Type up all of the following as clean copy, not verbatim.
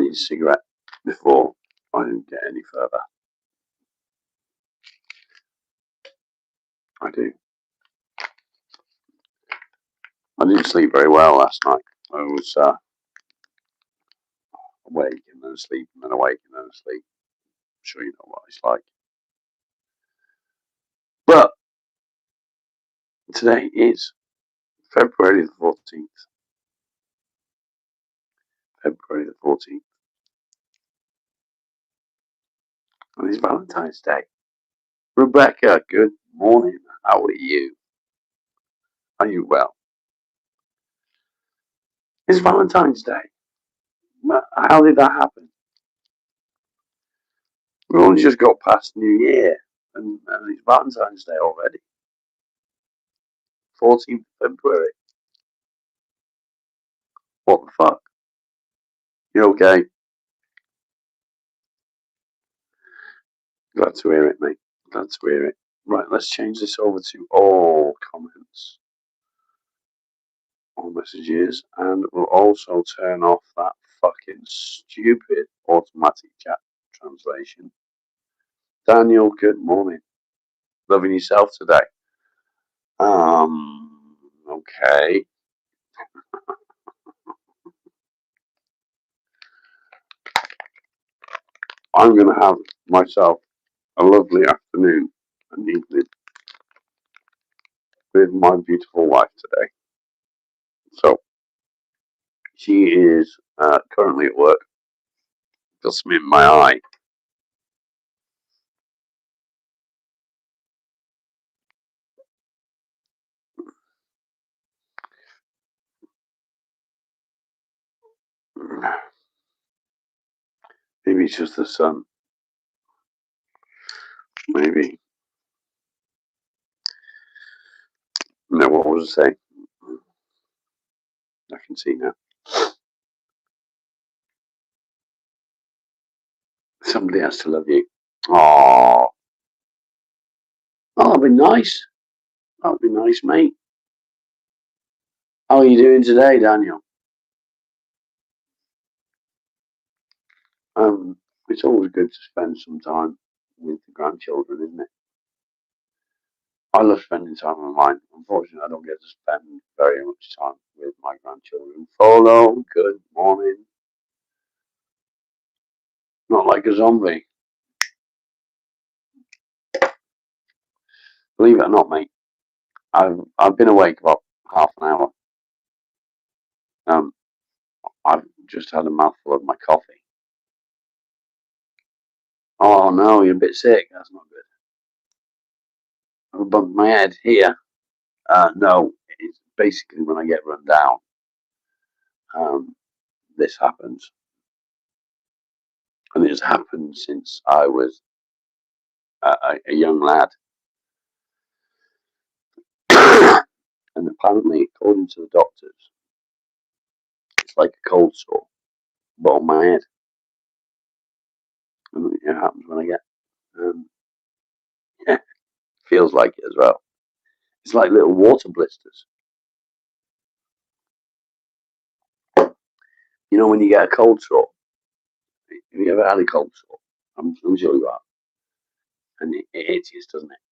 need a cigarette before I get any further. I do. I didn't sleep very well last night. I was awake and then asleep and then awake and then asleep. I'm sure you know what it's like. But today is February the 14th. February the 14th. And it's Valentine's Day. Rebecca, good morning. How are you? Are you well? It's Valentine's Day. How did that happen? We only just got past New Year and it's Valentine's Day already. 14th February. What the fuck? You okay? Glad to hear it, mate. Glad to hear it. Right, let's change this over to all comments, all messages, and we'll also turn off that fucking stupid automatic chat translation. Daniel, good morning. Loving yourself today? Okay. I'm going to have myself a lovely afternoon and evening with my beautiful wife today. So, she is currently at work. Got something in my eye. Maybe it's just the sun. Maybe. No, what was I saying? I can see now. Somebody has to love you. Oh, that'll be nice. That'll be nice, mate. How are you doing today, Daniel? It's always good to spend some time with the grandchildren, isn't it? I love spending time with mine. Unfortunately, I don't get to spend very much time with my grandchildren. Follow, good morning. Not like a zombie. Believe it or not, mate, I've been awake about half an hour. I've just had a mouthful of my coffee. Oh no, you're a bit sick. That's not good. I've bumped my head here. No, it's basically when I get run down. This happens, and it's happened since I was a young lad. And apparently, according to the doctors, it's like a cold sore, but on my head. And it happens when I get, yeah, feels like it as well. It's like little water blisters. You know when you get a cold sore? Have you ever had a cold sore? I'm sure you have. And it itches, doesn't it?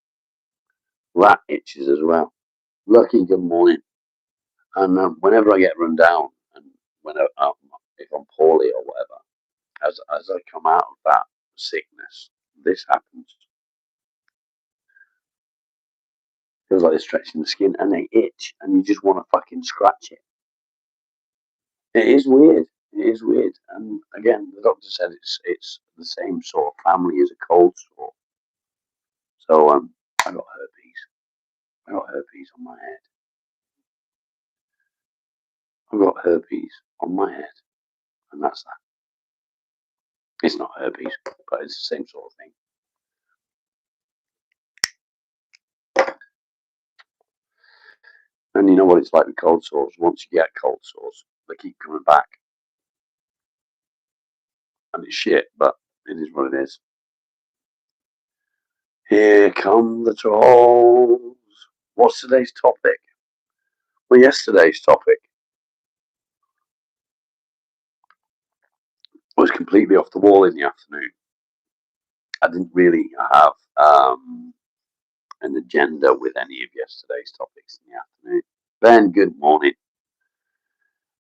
That itches as well. Lucky, good morning. And whenever I get run down, and if I'm poorly or whatever, as I come out of that sickness, this happens. Feels like they're stretching the skin, and they itch, and you just want to fucking scratch it. It is weird. It is weird. And again, the doctor said it's the same sort of family as a cold sore. So I got herpes. I got herpes on my head. I got herpes on my head, and that's that. It's not herpes, but it's the same sort of thing. And you know what it's like with cold sores. Once you get cold sores, they keep coming back. And it's shit, but it is what it is. Here come the trolls. What's today's topic? Well, yesterday's topic was completely off the wall in the afternoon. I didn't really have an agenda with any of yesterday's topics in the afternoon. Ben, good morning.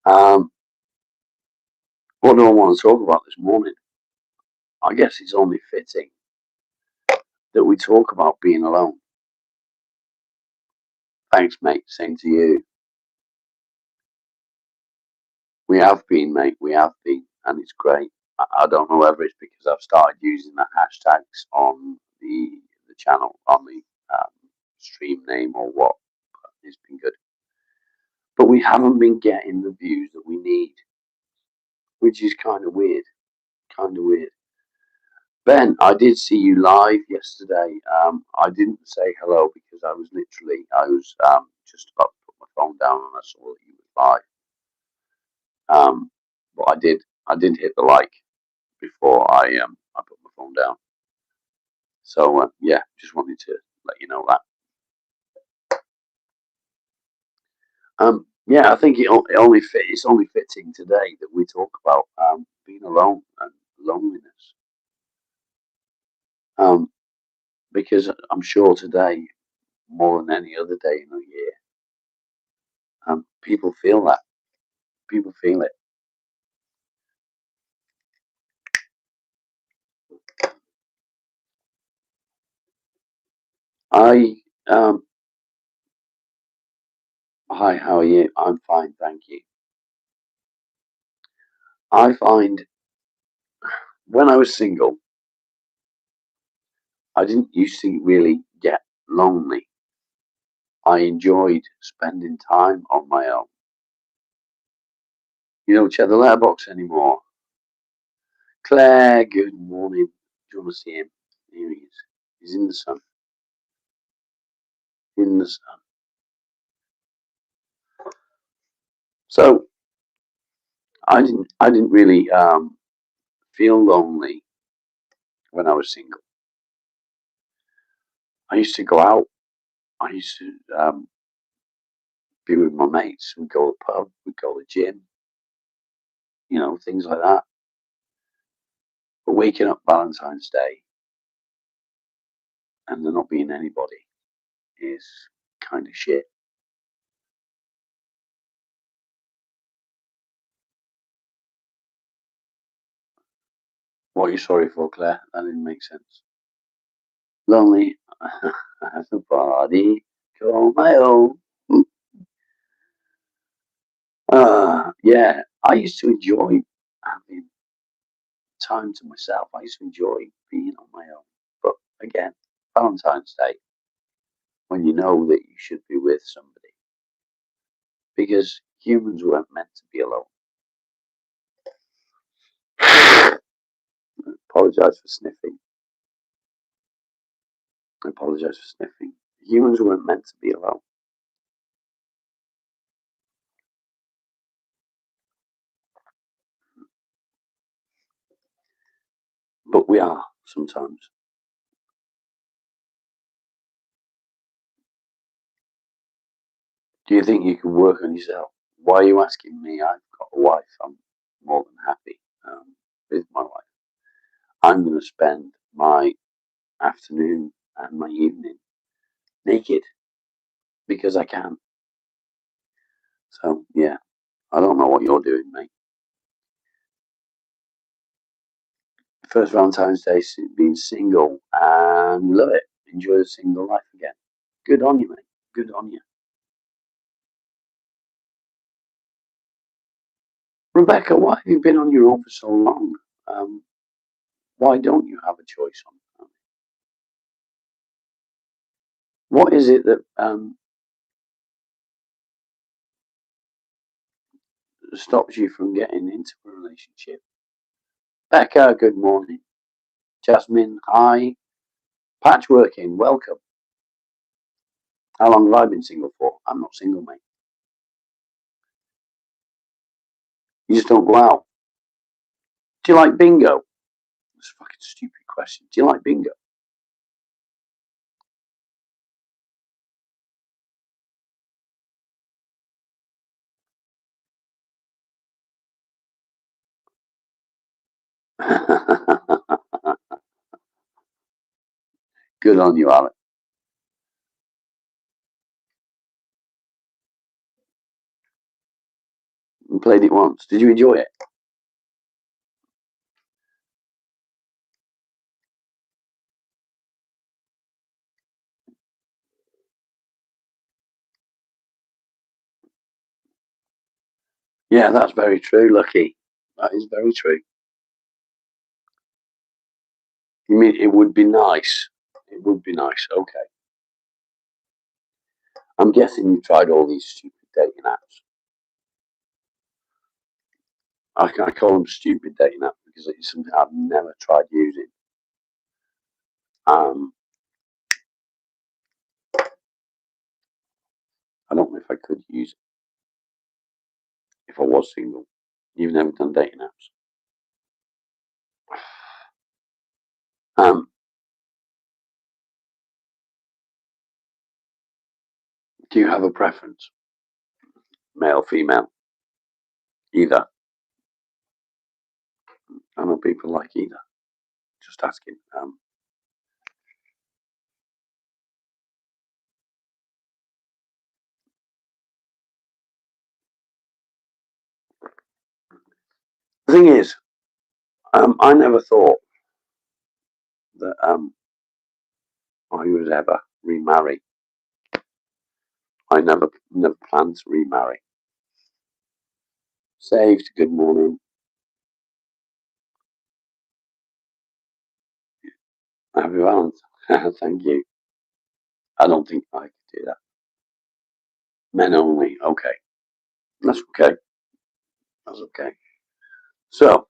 What do I want to talk about this morning? I guess it's only fitting that we talk about being alone. Thanks, mate. Same to you. We have been, mate. We have been, and it's great. I don't know whether it's because I've started using the hashtags on the channel, on the stream name, or what. But it's been good. But we haven't been getting the views that we need, which is kind of weird. Kind of weird. Ben, I did see you live yesterday. I didn't say hello because I was just about to put my phone down and I saw that you were live. But I did hit the like before I put my phone down. So yeah, just wanted to let you know that. Yeah, I think it's only fitting today that we talk about being alone and loneliness. Because I'm sure today, more than any other day in the year, people feel that. People feel it. Hi, how are you? I'm fine, thank you. I find when I was single, I didn't used to really get lonely. I enjoyed spending time on my own. You don't check the letterbox anymore. Claire, good morning. Do you want to see him? Here he is. He's in the sun. In the sun. So I didn't really feel lonely when I was single. I used to go out. I used to be with my mates. We'd go to the pub. We'd go to the gym. You know, things like that. But waking up Valentine's Day and there not being anybody is kind of shit. What are you sorry for, Claire? That didn't make sense. Lonely as a body called my own. Yeah, I used to enjoy having time to myself. I used to enjoy being on my own. But again, Valentine's Day, when you know that you should be with somebody, because humans weren't meant to be alone. Apologise for sniffing. I apologise for sniffing. Humans weren't meant to be alone. But we are sometimes. Do you think you can work on yourself? Why are you asking me? I've got a wife. I'm more than happy with my wife. I'm going to spend my afternoon and my evening naked because I can. So, yeah, I don't know what you're doing, mate. First Valentine's Day being single and love it. Enjoy the single life again. Good on you, mate. Good on you. Rebecca, why have you been on your own for so long? Why don't you have a choice on that? What is it that stops you from getting into a relationship? Becca, good morning. Jasmine, hi. Patchworking, welcome. How long have I been single for? I'm not single, mate. You just don't go out. Do you like bingo? That's a fucking stupid question. Do you like bingo? Good on you, Alex. You played it once. Did you enjoy it? Yeah, that's very true, Lucky. That is very true. You mean it would be nice? It would be nice. Okay. I'm guessing you tried all these stupid dating apps. I call them stupid dating apps because it's something I've never tried using. Um, I don't know if I could use it if I was single. You've never done dating apps. Do you have a preference? Male, female, either? I know people like either. Just asking. The thing is, I never thought that I would ever remarry. I never planned to remarry. Saved. Good morning. Happy Valentine's. Thank you. I don't think I could do that. Men only. Okay. That's okay. That's okay. So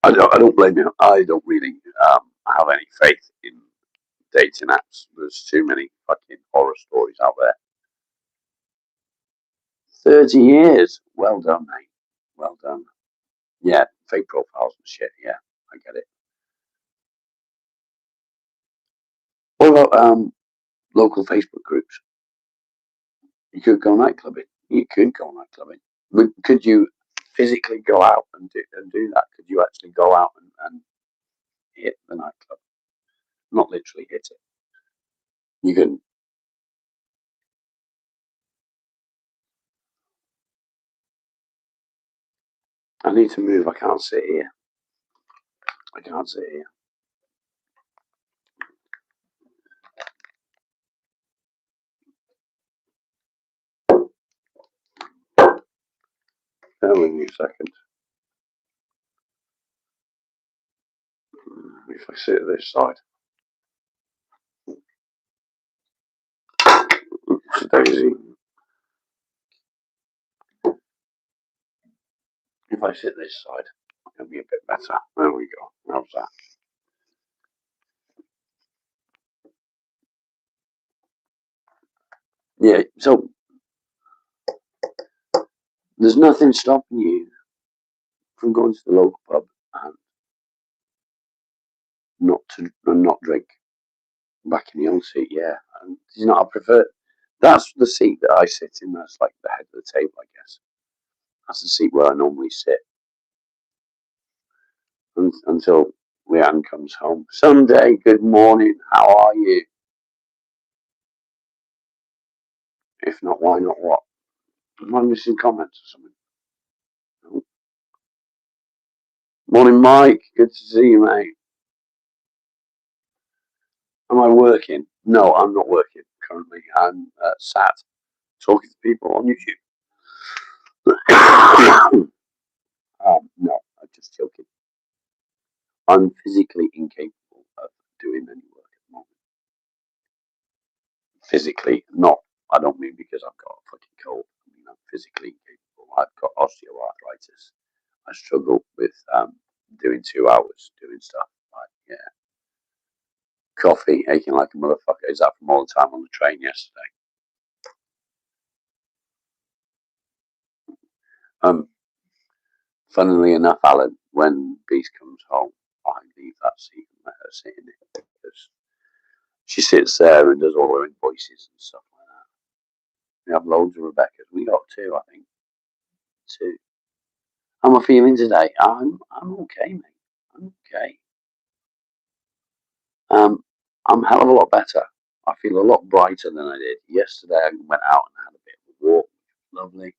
I don't blame you. I don't really have any faith in dating apps. There's too many fucking horror stories out there. 30 years. Well done, mate. Well done. Yeah, fake profiles and shit. Yeah, I get it. What about local Facebook groups? You could go nightclubbing. You could go nightclubbing. But could you physically go out and do that? Could you actually go out and hit the nightclub? Not literally hit it. You can. I need to move. I can't sit here. I can't sit here. Bear with me a second. If I sit at this side. Oops, Daisy. If I sit this side, it'll be a bit better. There we go. How's that? Yeah, so there's nothing stopping you from going to the local pub and not drink back in the old seat. Yeah, and you know I prefer. That's the seat that I sit in. That's like the head of the table, I guess. That's the seat where I normally sit until Leanne comes home. Sunday, good morning. How are you? If not, why not? What? Am I missing comments or something? No. Morning, Mike. Good to see you, mate. Am I working? No, I'm not working currently. I'm sat talking to people on YouTube. No, I'm just joking. I'm physically incapable of doing any work at the moment. Physically, not. I don't mean because I've got a fucking cold. I mean I'm physically incapable. I've got osteoarthritis. I struggle with doing 2 hours doing stuff. Like, yeah, coffee, aching like a motherfucker. Is that from all the time on the train yesterday? Um, Funnily enough, Alan, when Beast comes home, I leave that seat and let her sit in it because she sits there and does all her invoices and stuff like that. We have loads of Rebecca's. We got two, I think. Two. How am I feeling today? I'm okay, mate. Okay. I'm a hell of a lot better. I feel a lot brighter than I did yesterday. I went out and had a bit of a walk, which was lovely.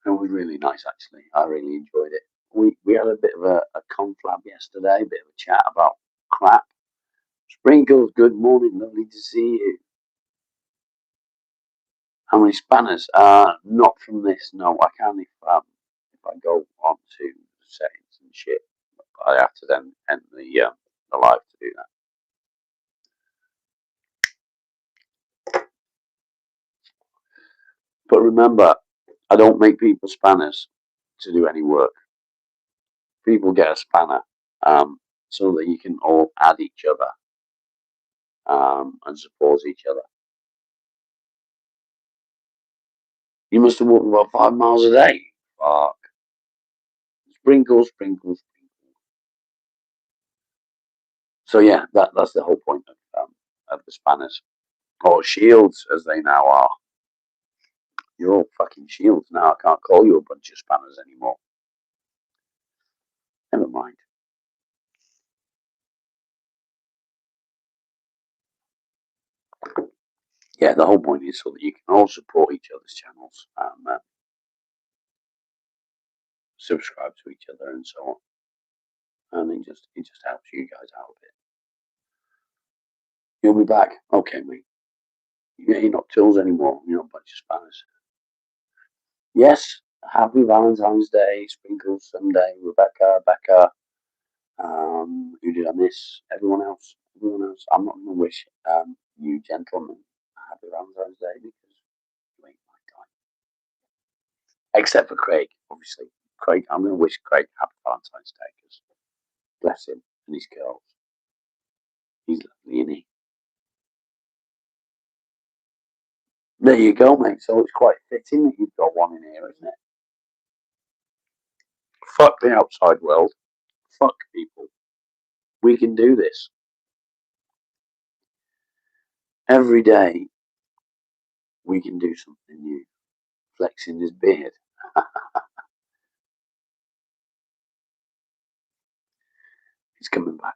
It was really nice, actually. I really enjoyed it. We had a bit of a conflab yesterday, a bit of a chat about crap. Sprinkles, good morning, lovely to see you. How many spanners? Not from this. No, I can if I go on to settings and shit. I have to then end the live to do that. But remember, I don't make people spanners to do any work. People get a spanner so that you can all add each other and support each other. You must have walked about 5 miles a day. Fuck. Sprinkles, sprinkles, sprinkles. So yeah, that's the whole point of the spanners. Or shields, as they now are. You're all fucking shields now. I can't call you a bunch of spanners anymore. Never mind. Yeah, the whole point is so that you can all support each other's channels, subscribe to each other, and so on. And it just helps you guys out a bit. You'll be back, okay, mate. You're not tools anymore. You're not a bunch of spanners. Yes, happy Valentine's Day, Sprinkles Sunday, Rebecca, Becca. Who did I miss? Everyone else. Everyone else. I'm not going to wish you gentlemen happy Valentine's Day because you ain't my guy. Except for Craig, obviously. Craig, I'm going to wish Craig happy Valentine's Day because bless him and his girls. He's lovely, isn't he? There you go, mate. So it's quite fitting that you've got one in here, isn't it? Fuck the outside world. Fuck people. We can do this. Every day we can do something new. Flexing his beard. He's coming back.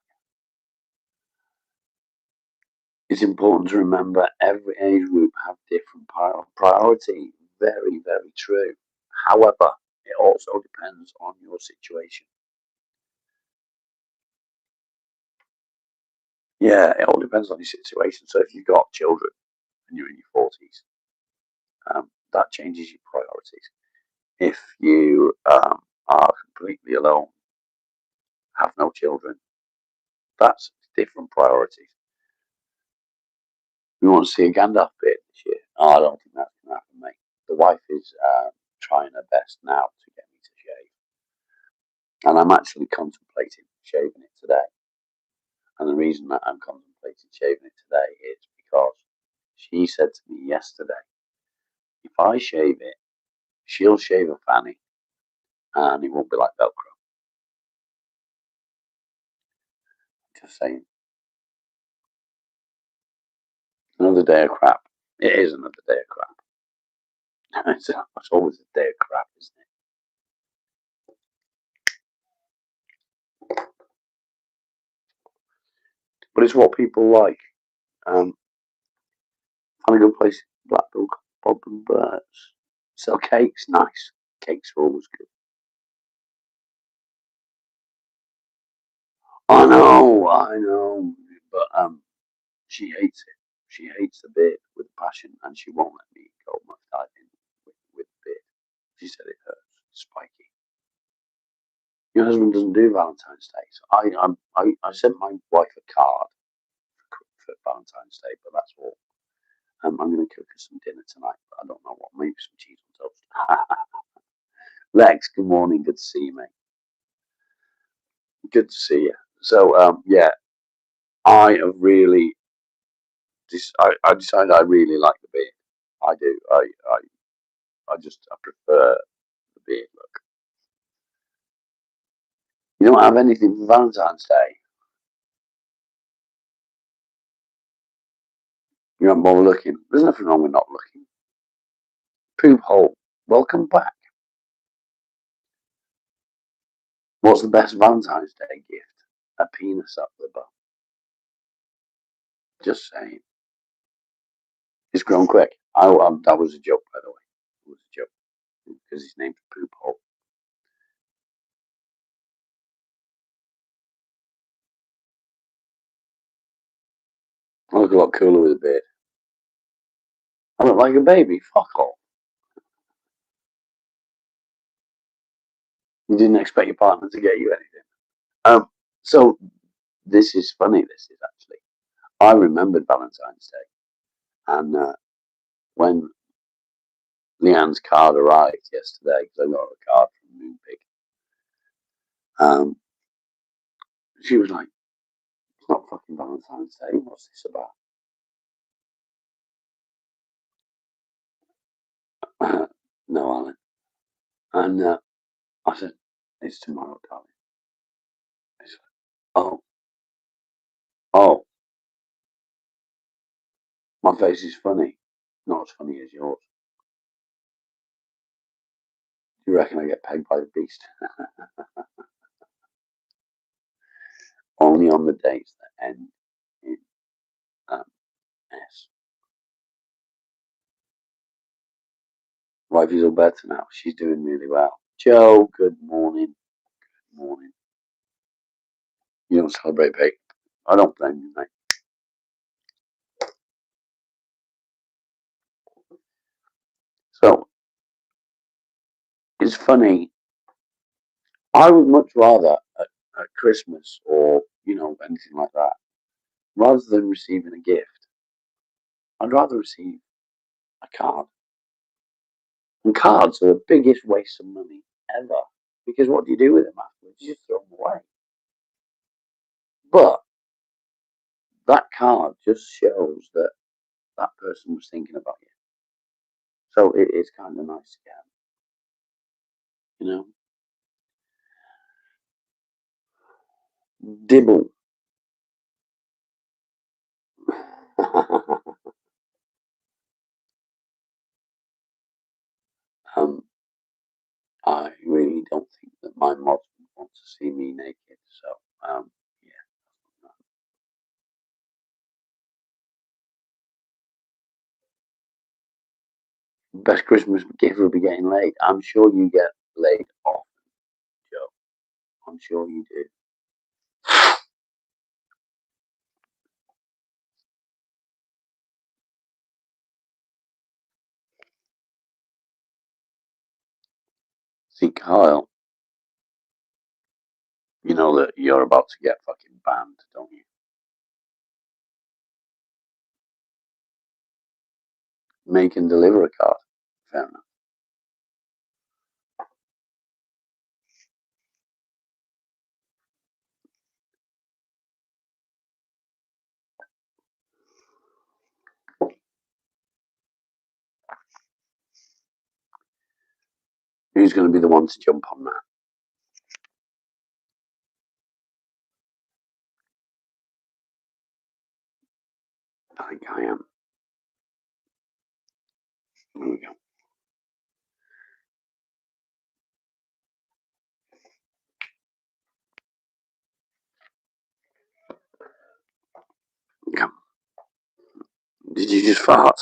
It's important to remember every age group have different priority. Very, very true. However, it also depends on your situation. Yeah, it all depends on your situation. So if you've got children and you're in your 40s, that changes your priorities. If you are completely alone, have no children, that's different priorities. We want to see a Gandalf beard this year. Oh, I don't think that's going to happen, mate. The wife is trying her best now to get me to shave. And I'm actually contemplating shaving it today. And the reason that I'm contemplating shaving it today is because she said to me yesterday, if I shave it, she'll shave a fanny and it won't be like Velcro. Just saying. Another day of crap. It is another day of crap. It's always a day of crap, isn't it? But it's what people like. Find a good place, Blackpool, Bob and Bert's. Sell cakes, nice. Cakes are always good. I know. But she hates it. She hates the beard with passion, and she won't let me go much diving with the beard. She said it hurts. It's spiky. Your husband doesn't do Valentine's Day, so I sent my wife a card for Valentine's Day, but that's all. I'm going to cook her some dinner tonight, but I don't know what. Maybe some cheese on toast. Lex, good morning. Good to see you, mate. Good to see you. So, yeah, I have really, I decided I really like the beard. I do. I prefer the beard look. You don't have anything for Valentine's Day. You don't bother looking. There's nothing wrong with not looking. Poop hole. Welcome back. What's the best Valentine's Day gift? A penis up the butt. Just saying. It's grown quick. That was a joke, by the way. It was a joke because his name's Poop Hole. I look a lot cooler with a beard. I look like a baby. Fuck off. You didn't expect your partner to get you anything. So this is funny. This is actually. I remembered Valentine's Day, and when Leanne's card arrived yesterday, because I got a card from Moonpig, she was like, "It's not fucking Valentine's Day. What's this about?" No, Alan. And I said, "It's tomorrow, darling." She's like, "Oh, oh, my face is funny. Not as funny as yours. Do you reckon I get pegged by the beast?" Only on the days that end in um, S. Wifey's all better now. She's doing really well. Joe, good morning. Good morning. You don't celebrate bacon. I don't blame you, mate. So it's funny. I would much rather at Christmas or anything like that, rather than receiving a gift, I'd rather receive a card. And cards are the biggest waste of money ever because what do you do with them afterwards? You just throw them away. But that card just shows that that person was thinking about you. So it is kind of nice to get, you know. Dibble. um, I really don't think that my mods would want to see me naked. So, yeah. Best Christmas gift would be getting laid. I'm sure you get laid often, Joe. I'm sure you do. See, Kyle, you know that you're about to get fucking banned, don't you? Make and deliver a card. Fair enough. Who's going to be the one to jump on that? I think I am. There we go. Yeah. Did you just fart?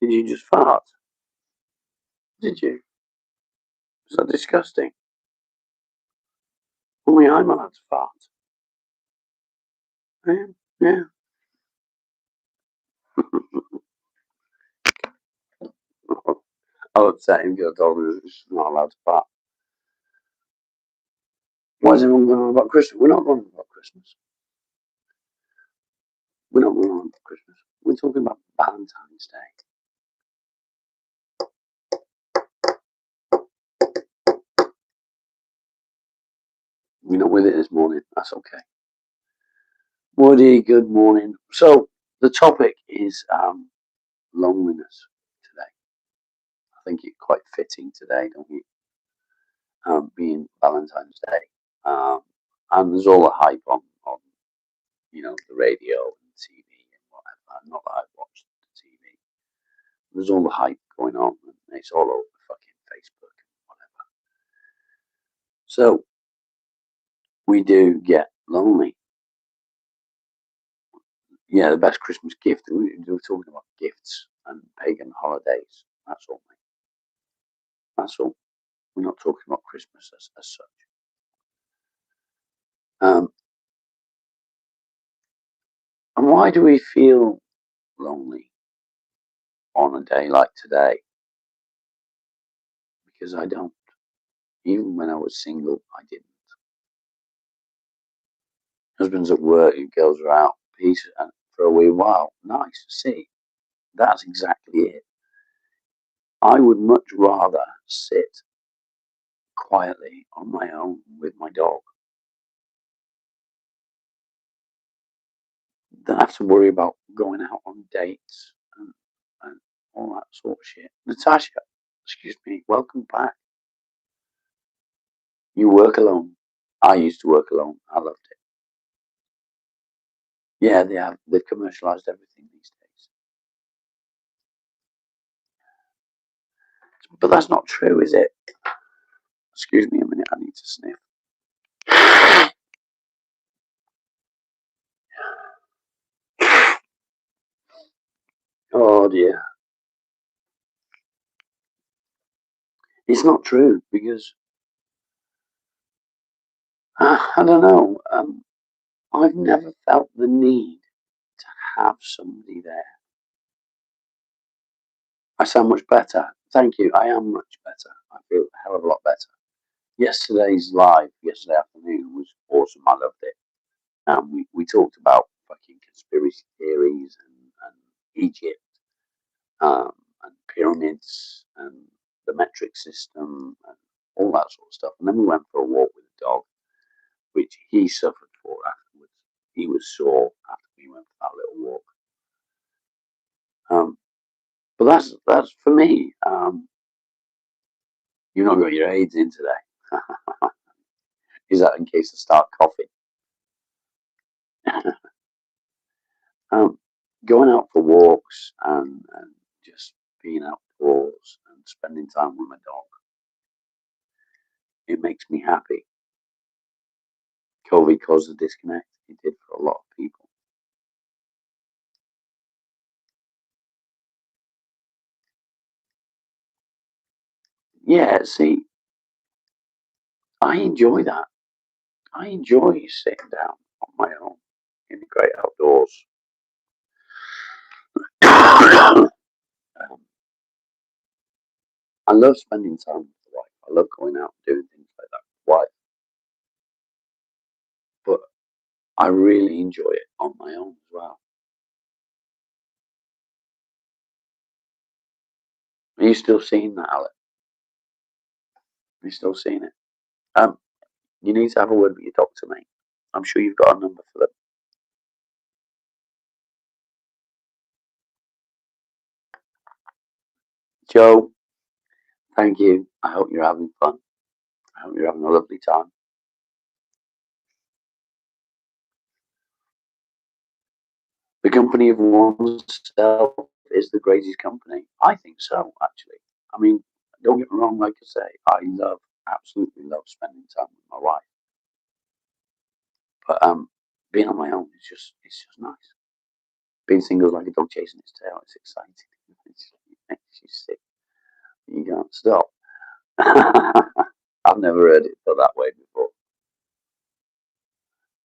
Did you just fart? Did you? Is that disgusting? Only I'm allowed to fart. Yeah. Yeah. I'll upset him because I told him he's not allowed to fart. Why is everyone going on about Christmas? We're not going on about Christmas. We're not going on about Christmas. We're talking about Valentine's Day. You're not with it this morning. That's okay. Woody, good morning. So the topic is loneliness today. I think it's quite fitting today, don't you? Being Valentine's Day, and there's all the hype on the radio and TV and whatever. Not that I've watched the TV. There's all the hype going on, and it's all over fucking Facebook and whatever. So we do get lonely. Yeah, the best Christmas gift. We were talking about gifts and pagan holidays. That's all, mate. That's all. We're not talking about Christmas as such. And why do we feel lonely on a day like today? Because I don't. Even when I was single, I didn't. Husband's at work, girls are out, peace for a wee while. Nice. See, that's exactly it. I would much rather sit quietly on my own with my dog than have to worry about going out on dates and all that sort of shit. Natasha, excuse me, welcome back. You work alone. I used to work alone. I loved it. Yeah, they have. They've commercialized everything these days. But that's not true, is it? Excuse me a minute. I need to sniff. Oh dear. It's not true because I don't know. I've never felt the need to have somebody there. I sound much better. Thank you. I am much better. I feel a hell of a lot better. Yesterday's live, yesterday afternoon, was awesome. I loved it. We talked about fucking conspiracy theories and Egypt and pyramids and the metric system and all that sort of stuff. And then we went for a walk with the dog, which he suffered for afterwards. He was sore after we went for that little walk. But that's for me. You've not got your aids in today. Is that in case I start coughing? Going out for walks and just being outdoors and spending time with my dog, it makes me happy. COVID caused a disconnect. It did for a lot of people. Yeah, see, I enjoy that. I enjoy sitting down on my own in the great outdoors. um, I love spending time with the wife. I love going out and doing things like that with the wife. But I really enjoy it on my own as well. Are you still seeing that, Alec? Are you still seeing it? Um, you need to have a word with your doctor, mate. I'm sure you've got a number for them. Joe, thank you. I hope you're having fun. I hope you're having a lovely time. The company of oneself is the greatest company. I think so, actually. I mean, don't get me wrong, like I say, I absolutely love spending time with my wife. But being on my own it's just nice. Being single is like a dog chasing its tail. It's exciting. It makes you sick. You can't stop. I've never heard it put that way before.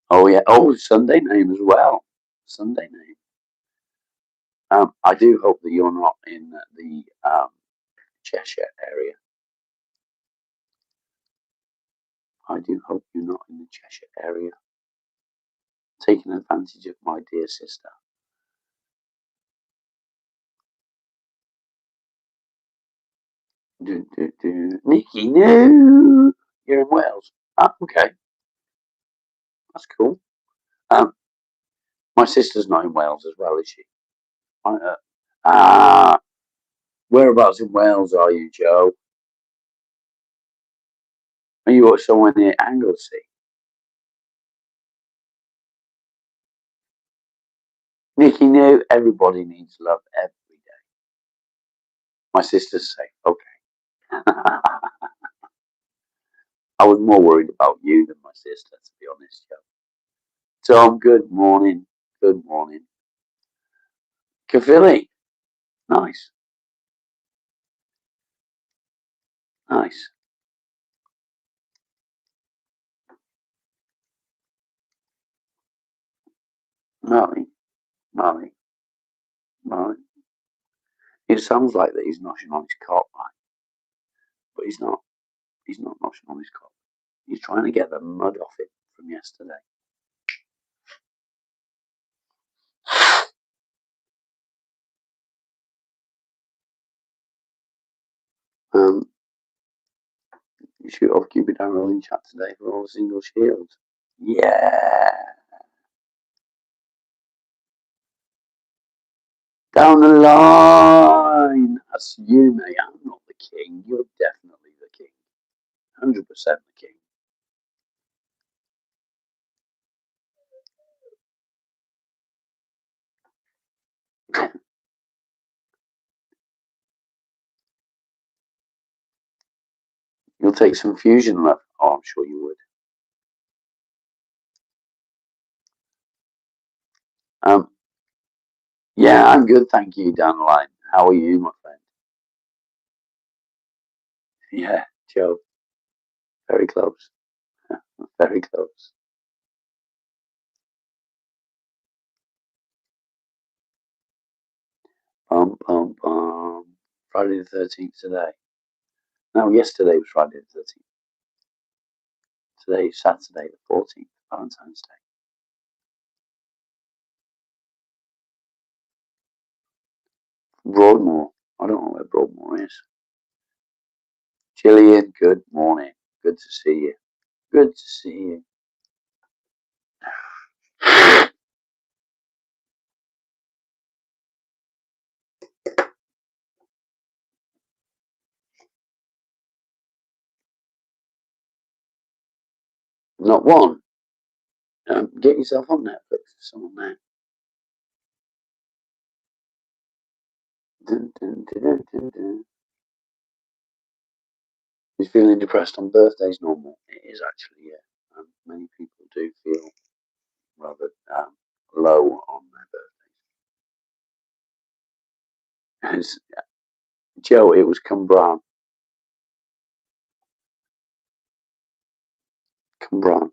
Oh yeah. Oh, Sunday name as well. Sunday name. I do hope that you're not in the Cheshire area. I do hope you're not in the Cheshire area. Taking advantage of my dear sister. Nikki, no, you're in Wales. Ah, okay, that's cool. Um, my sister's not in Wales as well, is she? Ah, whereabouts in Wales are you, Joe? Are you somewhere near Anglesey? Nikki, no, everybody needs love every day. My sister's safe. Okay. I was more worried about you than my sister, to be honest, Joe. Tom, good morning. Good morning. Cavilli. Nice. Nice. Marley. Marley. Marley. It sounds like that he's noshing on his cock, right? But he's not. He's not noshing on his cock. He's trying to get the mud off it from yesterday. You shoot off Cupid and rolling chat today for all the single shields. Yeah. Down the line. That's you, mate. I'm not the king. You're definitely the king. 100% the king. You'll take some fusion, love. Oh, I'm sure you would. Yeah, I'm good, thank you, down the line. How are you, my friend? Yeah, Joe. Very close. Very close. Bum, bum, bum. Friday the 13th today. No, yesterday was Friday the 13th. Today is Saturday the 14th, Valentine's Day. Broadmoor. I don't know where Broadmoor is. Gillian, good morning. Good to see you. Good to see you. Not one. Get yourself on Netflix. Someone there. Dun, dun, dun, dun, dun. Is feeling depressed on birthdays normal? It is actually, yeah. Many people do feel rather low on their birthdays. Joe, it was Cambran. Cambran.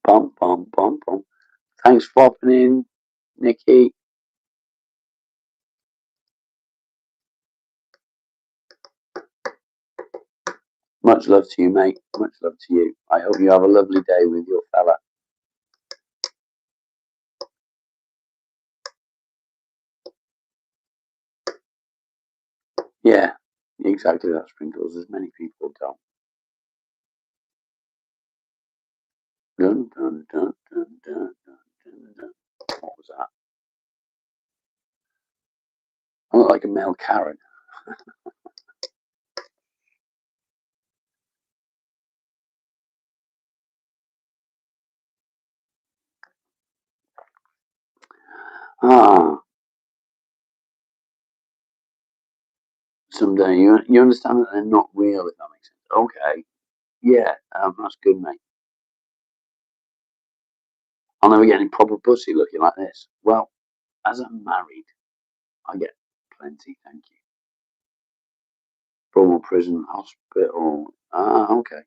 Bum, bum, bum, bum. Thanks for popping in, Nikki. Much love to you, mate. Much love to you. I hope you have a lovely day with your fella. Yeah, exactly that, Sprinkles. As many people don't. Dun, dun, dun, dun, dun, dun, dun. What was that? I look like a male Karen. Ah, someday. You understand that they're not real, if that makes sense. Okay. Yeah, that's good, mate. I'll never get any proper pussy looking like this. Well, as I'm married, I get plenty, thank you. Broadmoor Prison Hospital. Ah, okay.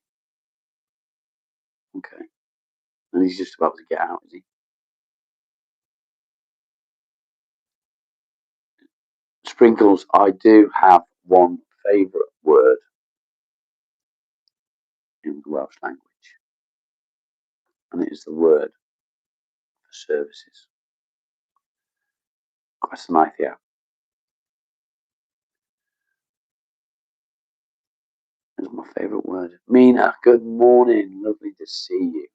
Okay. And he's just about to get out, is he? Sprinkles, I do have one favourite word in the Welsh language, and it is the word for services. Gwasanaethau. Is my favourite word. Mina, good morning. Lovely to see you.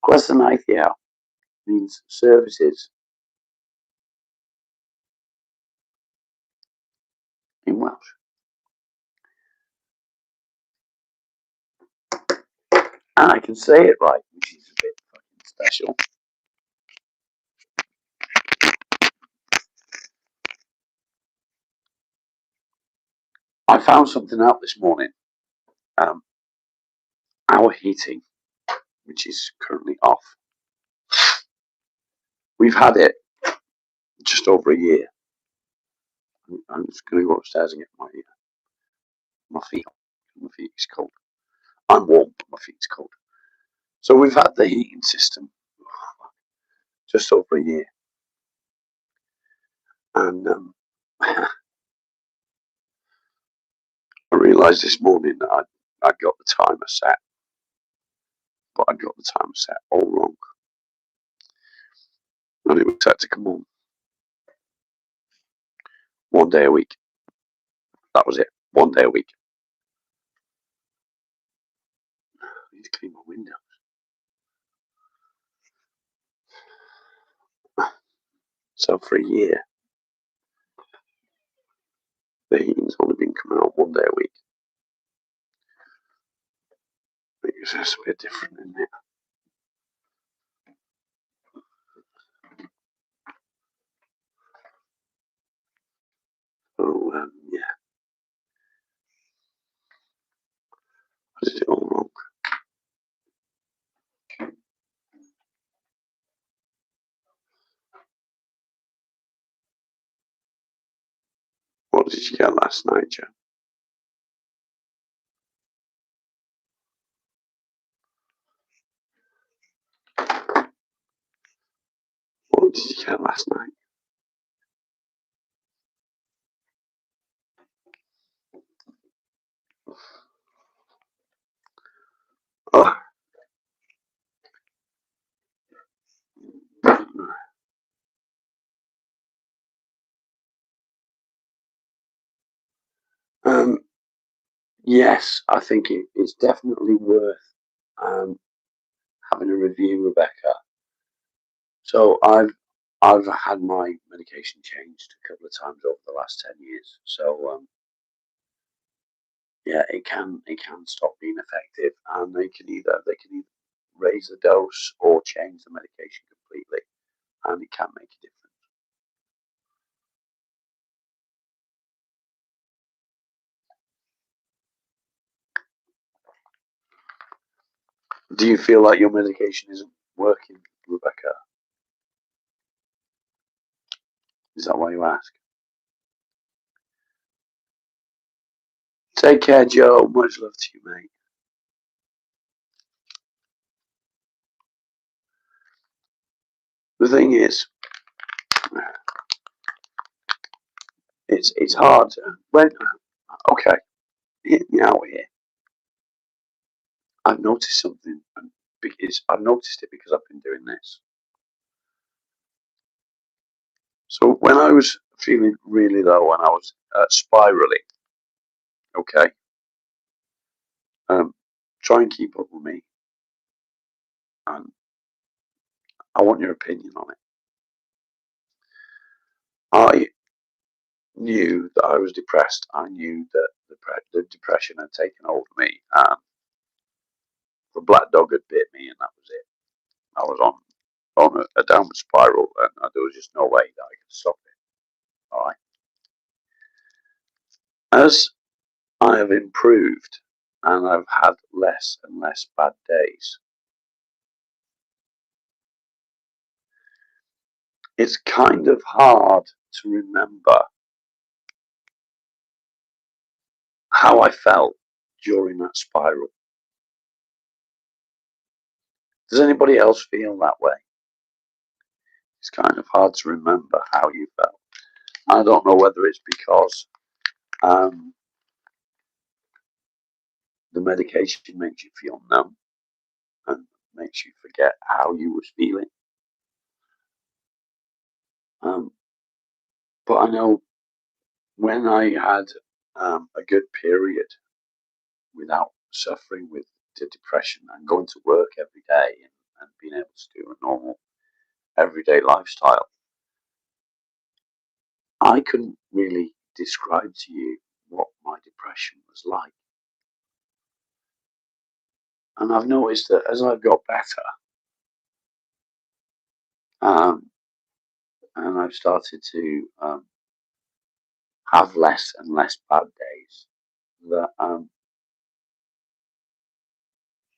Gwasanaethau means services in Welsh. And I can say it right, which is a bit fucking special. I found something out this morning. Um, our heating, which is currently off, we've had it just over a year. I'm just going to go upstairs and get my feet. My feet is cold. I'm warm, but my feet's cold. So we've had the heating system just over a year, and I realised this morning that I'd got the timer set, but I'd got the timer set all wrong, and it was set to come on 1 day a week. That was it, 1 day a week. I need to clean my windows. So for a year, the heating's only been coming on 1 day a week. It's just a bit different, isn't it? So yeah, I did it all wrong. What did you get last night, Joe? What did you get last night? Oh. Yes, I think it's definitely worth having a review, Rebecca. So I've had my medication changed a couple of times over the last 10 years. So yeah, it can stop being effective, and they can either raise the dose or change the medication completely, and it can make a difference. Do you feel like your medication isn't working, Rebecca? Is that why you ask? Take care, Joe. Much love to you, mate. The thing is, it's hard when okay, hear me out here. I've noticed something, because I've noticed it because I've been doing this. So when I was feeling really low and I was spiraling, okay, try and keep up with me, and I want your opinion on it. I knew that I was depressed. I knew that the depression had taken hold of me, and the black dog had bit me, and that was it. I was on a downward spiral, and there was just no way that I could stop it. All right. As I have improved and I've had less and less bad days, it's kind of hard to remember how I felt during that spiral. Does anybody else feel that way? It's kind of hard to remember how you felt. I don't know whether it's because um, the medication makes you feel numb and makes you forget how you was feeling. Um, but I know when I had a good period without suffering with the depression and going to work every day, and being able to do a normal everyday lifestyle, I couldn't really describe to you what my depression was like. And I've noticed that as I've got better, um, and I've started to have less and less bad days, that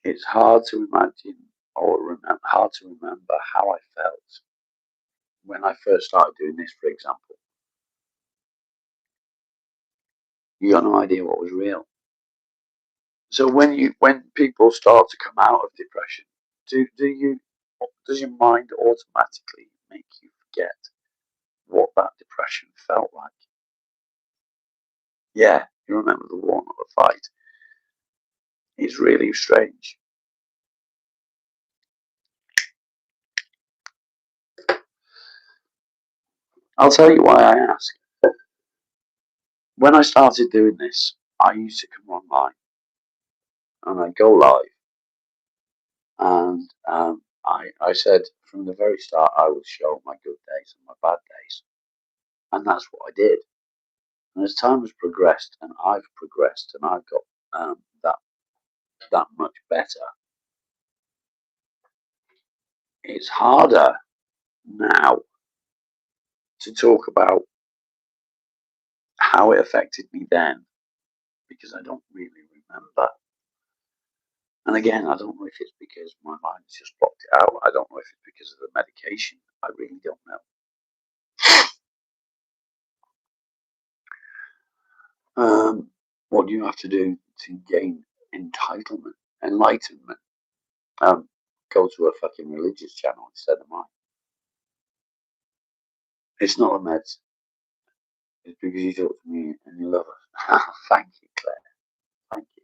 it's hard to imagine or hard to remember how I felt when I first started doing this, for example. You got no idea what was real. So when people start to come out of depression, does your mind automatically make you forget what that depression felt like? Yeah, you remember the one or the fight. It's really strange. I'll tell you why I ask. When I started doing this, I used to come online and I'd go live, and I said from the very start I would show my good days and my bad days, and that's what I did. And as time has progressed, and I've progressed, and I've got that much better, it's harder now to talk about how it affected me then because I don't really remember. And again, I don't know if it's because my mind's just blocked it out. I don't know if it's because of the medication. I really don't know. What do you have to do to gain entitlement, enlightenment? Go to a fucking religious channel instead of mine. It's not a meds. It's because you talk to me and you love us. Thank you, Claire. Thank you.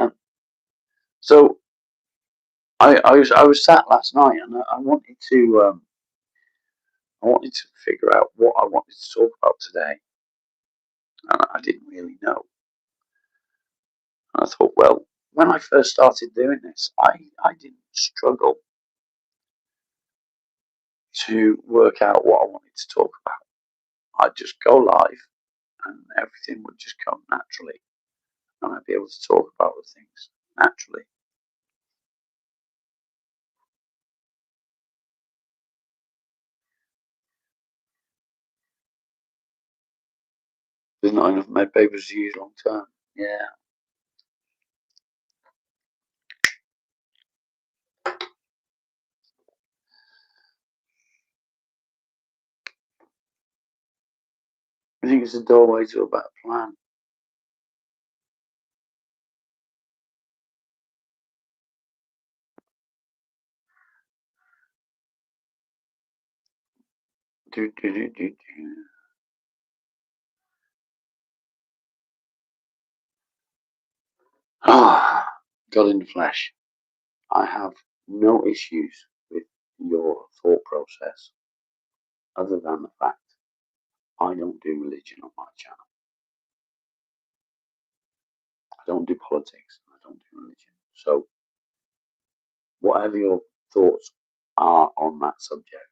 Um, so I was sat last night and I wanted to figure out what I wanted to talk about today, and I didn't really know. And I thought, well, when I first started doing this, I didn't struggle to work out what I wanted to talk about. I'd just go live and everything would just come naturally, and I'd be able to talk about the things naturally. There's not enough med papers to use long term. Yeah. I think it's a doorway to a better plan. Do, do, do, do, do. Ah, God in the flesh. I have no issues with your thought process other than the fact I don't do religion on my channel. I don't do politics. I don't do religion. So, whatever your thoughts are on that subject,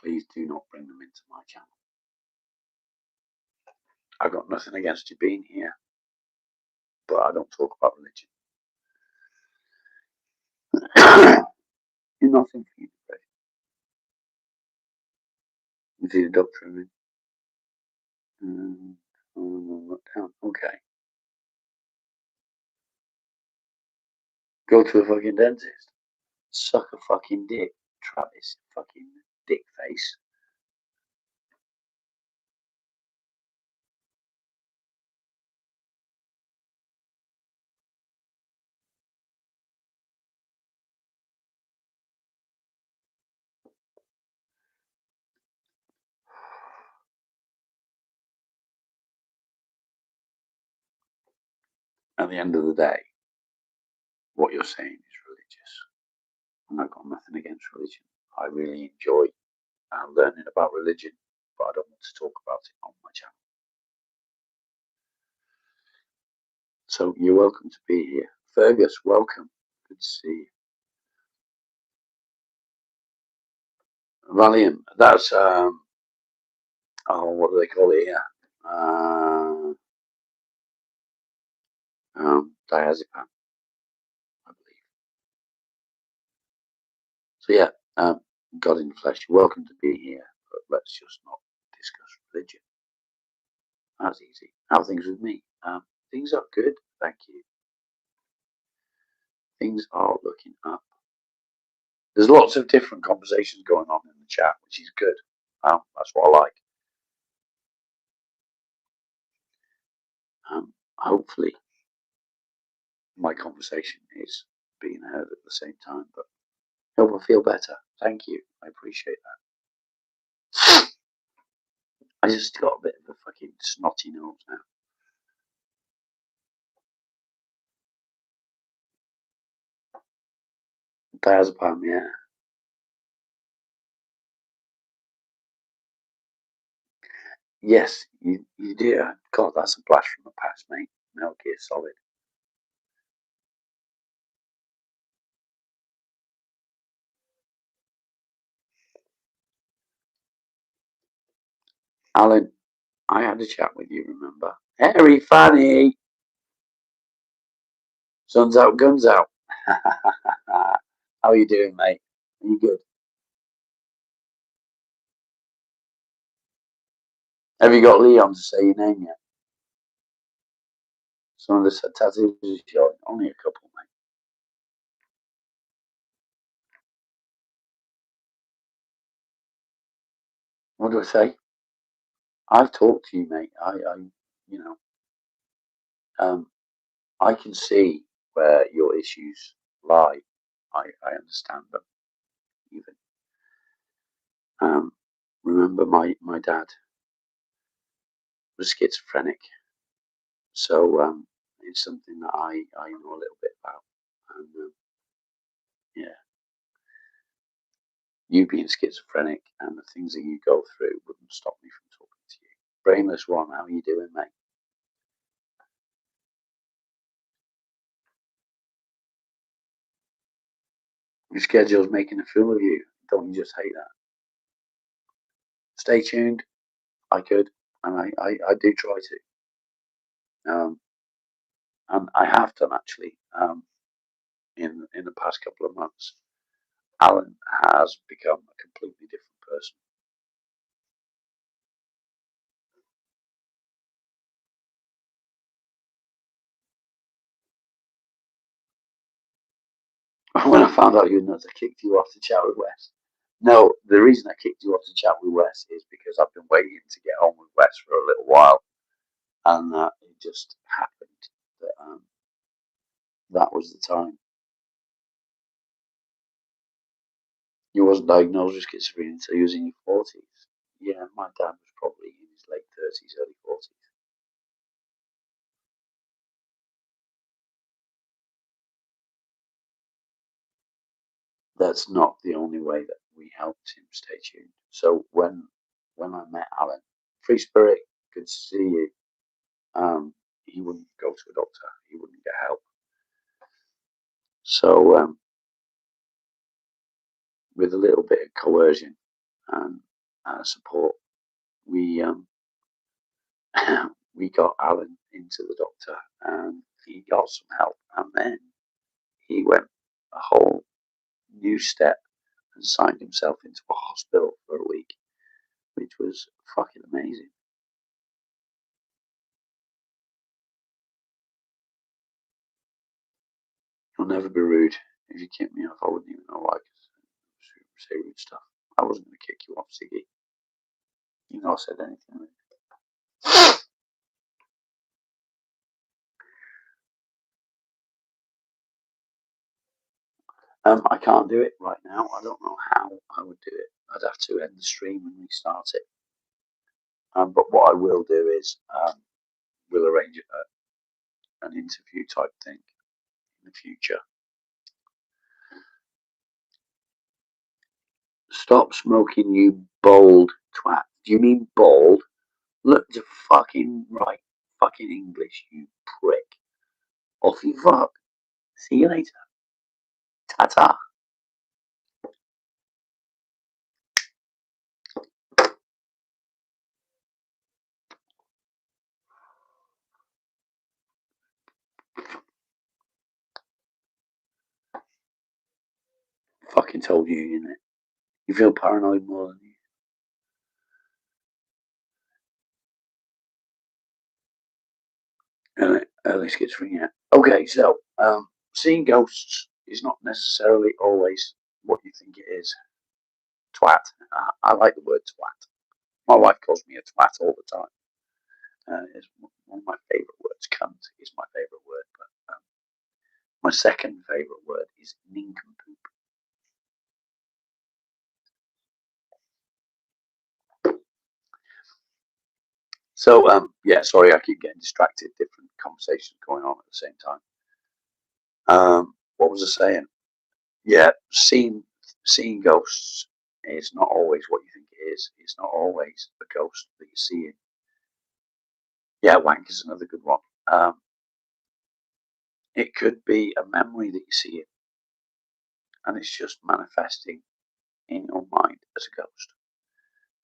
please do not bring them into my channel. I've got nothing against you being here, but I don't talk about religion. You're nothing for you, depression. You see the doctor in look down. Okay. Go to a fucking dentist. Suck a fucking dick, Travis. Fucking dick face. At the end of the day, what you're saying is religious. And I've got nothing against religion. I really enjoy learning about religion, but I don't want to talk about it on my channel. So you're welcome to be here. Fergus, welcome. Good to see you. Valiant, that's what do they call it here? Diazepam, I believe. So yeah, God in the flesh, you're welcome to be here, but let's just not discuss religion. That's easy. How are things with me? Things are good, thank you. Things are looking up. There's lots of different conversations going on in the chat, which is good. That's what I like. Hopefully, my conversation is being heard at the same time, but I hope I feel better. Thank you. I appreciate that. I just got a bit of a fucking snotty nose now. Diazepam, yeah. Yes, you do. God, that's a blast from the past, mate. Metal Gear Solid. Alan, I had a chat with you, remember? Harry Fanny! Sun's out, guns out. How are you doing, mate? Are you good? Have you got Leon to say your name yet? Some of the tattoos are showing. Only a couple, mate. What do I say? I've talked to you, mate. You know, I can see where your issues lie. I understand them, even. Remember, my dad was schizophrenic, so it's something that I know a little bit about. And yeah, you being schizophrenic and the things that you go through wouldn't stop me from talking to you. Brainless One, how are you doing, mate? Your schedule's making a fool of you. Don't you just hate that? Stay tuned. I could, and I do try to. And I have done actually. In the past couple of months, Alan has become a completely different person. When I found out you were nuts, I kicked you off the chat with Wes. No, the reason I kicked you off the chat with Wes is because I've been waiting to get on with Wes for a little while, and it just happened that that was the time. You wasn't diagnosed with schizophrenia until you was in your 40s. Yeah, my dad was probably in his late 30s, early 40s. That's not the only way that we helped him stay tuned. So when I met Alan, Free Spirit, good to see you. He wouldn't go to a doctor. He wouldn't get help. So with a little bit of coercion and support, we we got Alan into the doctor, and he got some help, and then he went a whole new step and signed himself into a hospital for a week, which was fucking amazing. You'll never be rude. If you kick me off, I wouldn't even know why. Say rude stuff. I wasn't going to kick you off, Ziggy. You know I said anything. I can't do it right now. I don't know how I would do it. I'd have to end the stream and restart it. But what I will do is we'll arrange an interview type thing in the future. Stop smoking, you bold twat. Do you mean bald? Look to fucking right fucking English, you prick. Off you fuck. See you later. Ta-ta. Fucking told you, innit? You feel paranoid more than you. Early schizophrenia. Okay, so seeing ghosts is not necessarily always what you think it is. Twat. I like the word twat. My wife calls me a twat all the time. It's one of my favourite words. Cunt is my favourite word, but my second favourite word is nincompoop. So yeah, sorry, I keep getting distracted. Different conversations going on at the same time. What was I saying? Yeah, seeing ghosts is not always what you think it is. It's not always the ghost that you're seeing. Yeah, wank is another good one. It could be a memory that you see it, and it's just manifesting in your mind as a ghost.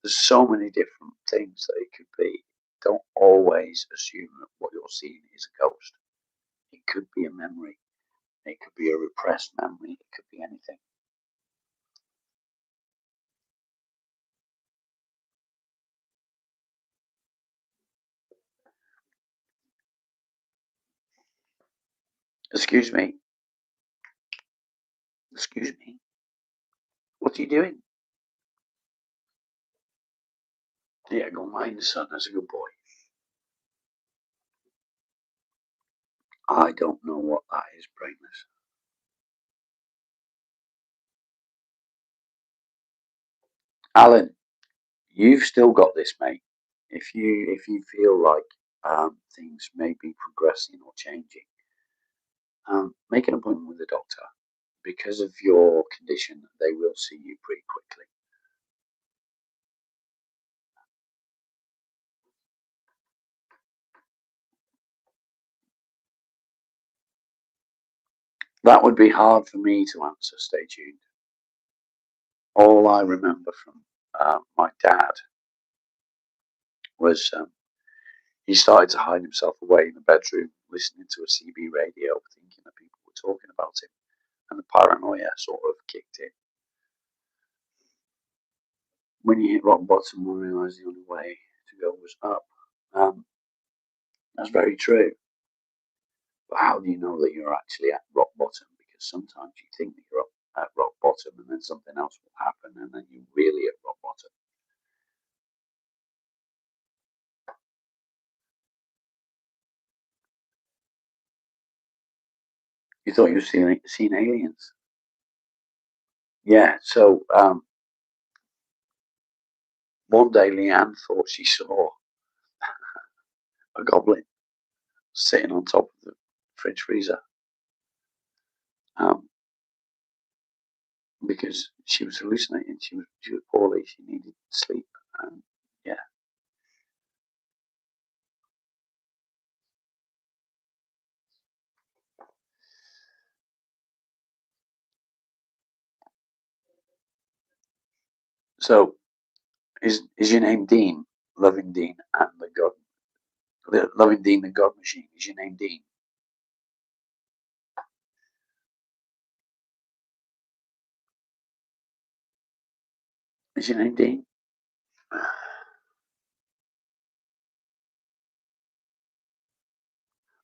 There's so many different things that it could be. Don't always assume that what you're seeing is a ghost. It could be a memory. It could be a repressed memory. It could be anything. Excuse me. Excuse me. What are you doing? Yeah, go mind the sun. That's a good boy. I don't know what that is, brainless. Alan, you've still got this, mate. If you feel like things may be progressing or changing, make an appointment with the doctor. Because of your condition, they will see you pretty quickly. That would be hard for me to answer. Stay tuned. All I remember from my dad was he started to hide himself away in the bedroom, listening to a CB radio, thinking that people were talking about him, and the paranoia sort of kicked in. When you hit rock bottom, I realised the only way to go was up. That's very true. But how do you know that you're actually at rock bottom? Because sometimes you think that you're at rock bottom, and then something else will happen, and then you're really at rock bottom. You thought you were seeing aliens. Yeah. So one day Leanne thought she saw a goblin sitting on top of the fridge freezer. Um, because she was hallucinating. She was poorly. She needed sleep. Yeah. So is your name Dean? Loving Dean and Loving Dean the God Machine. Is your name Dean? Is your name Dean?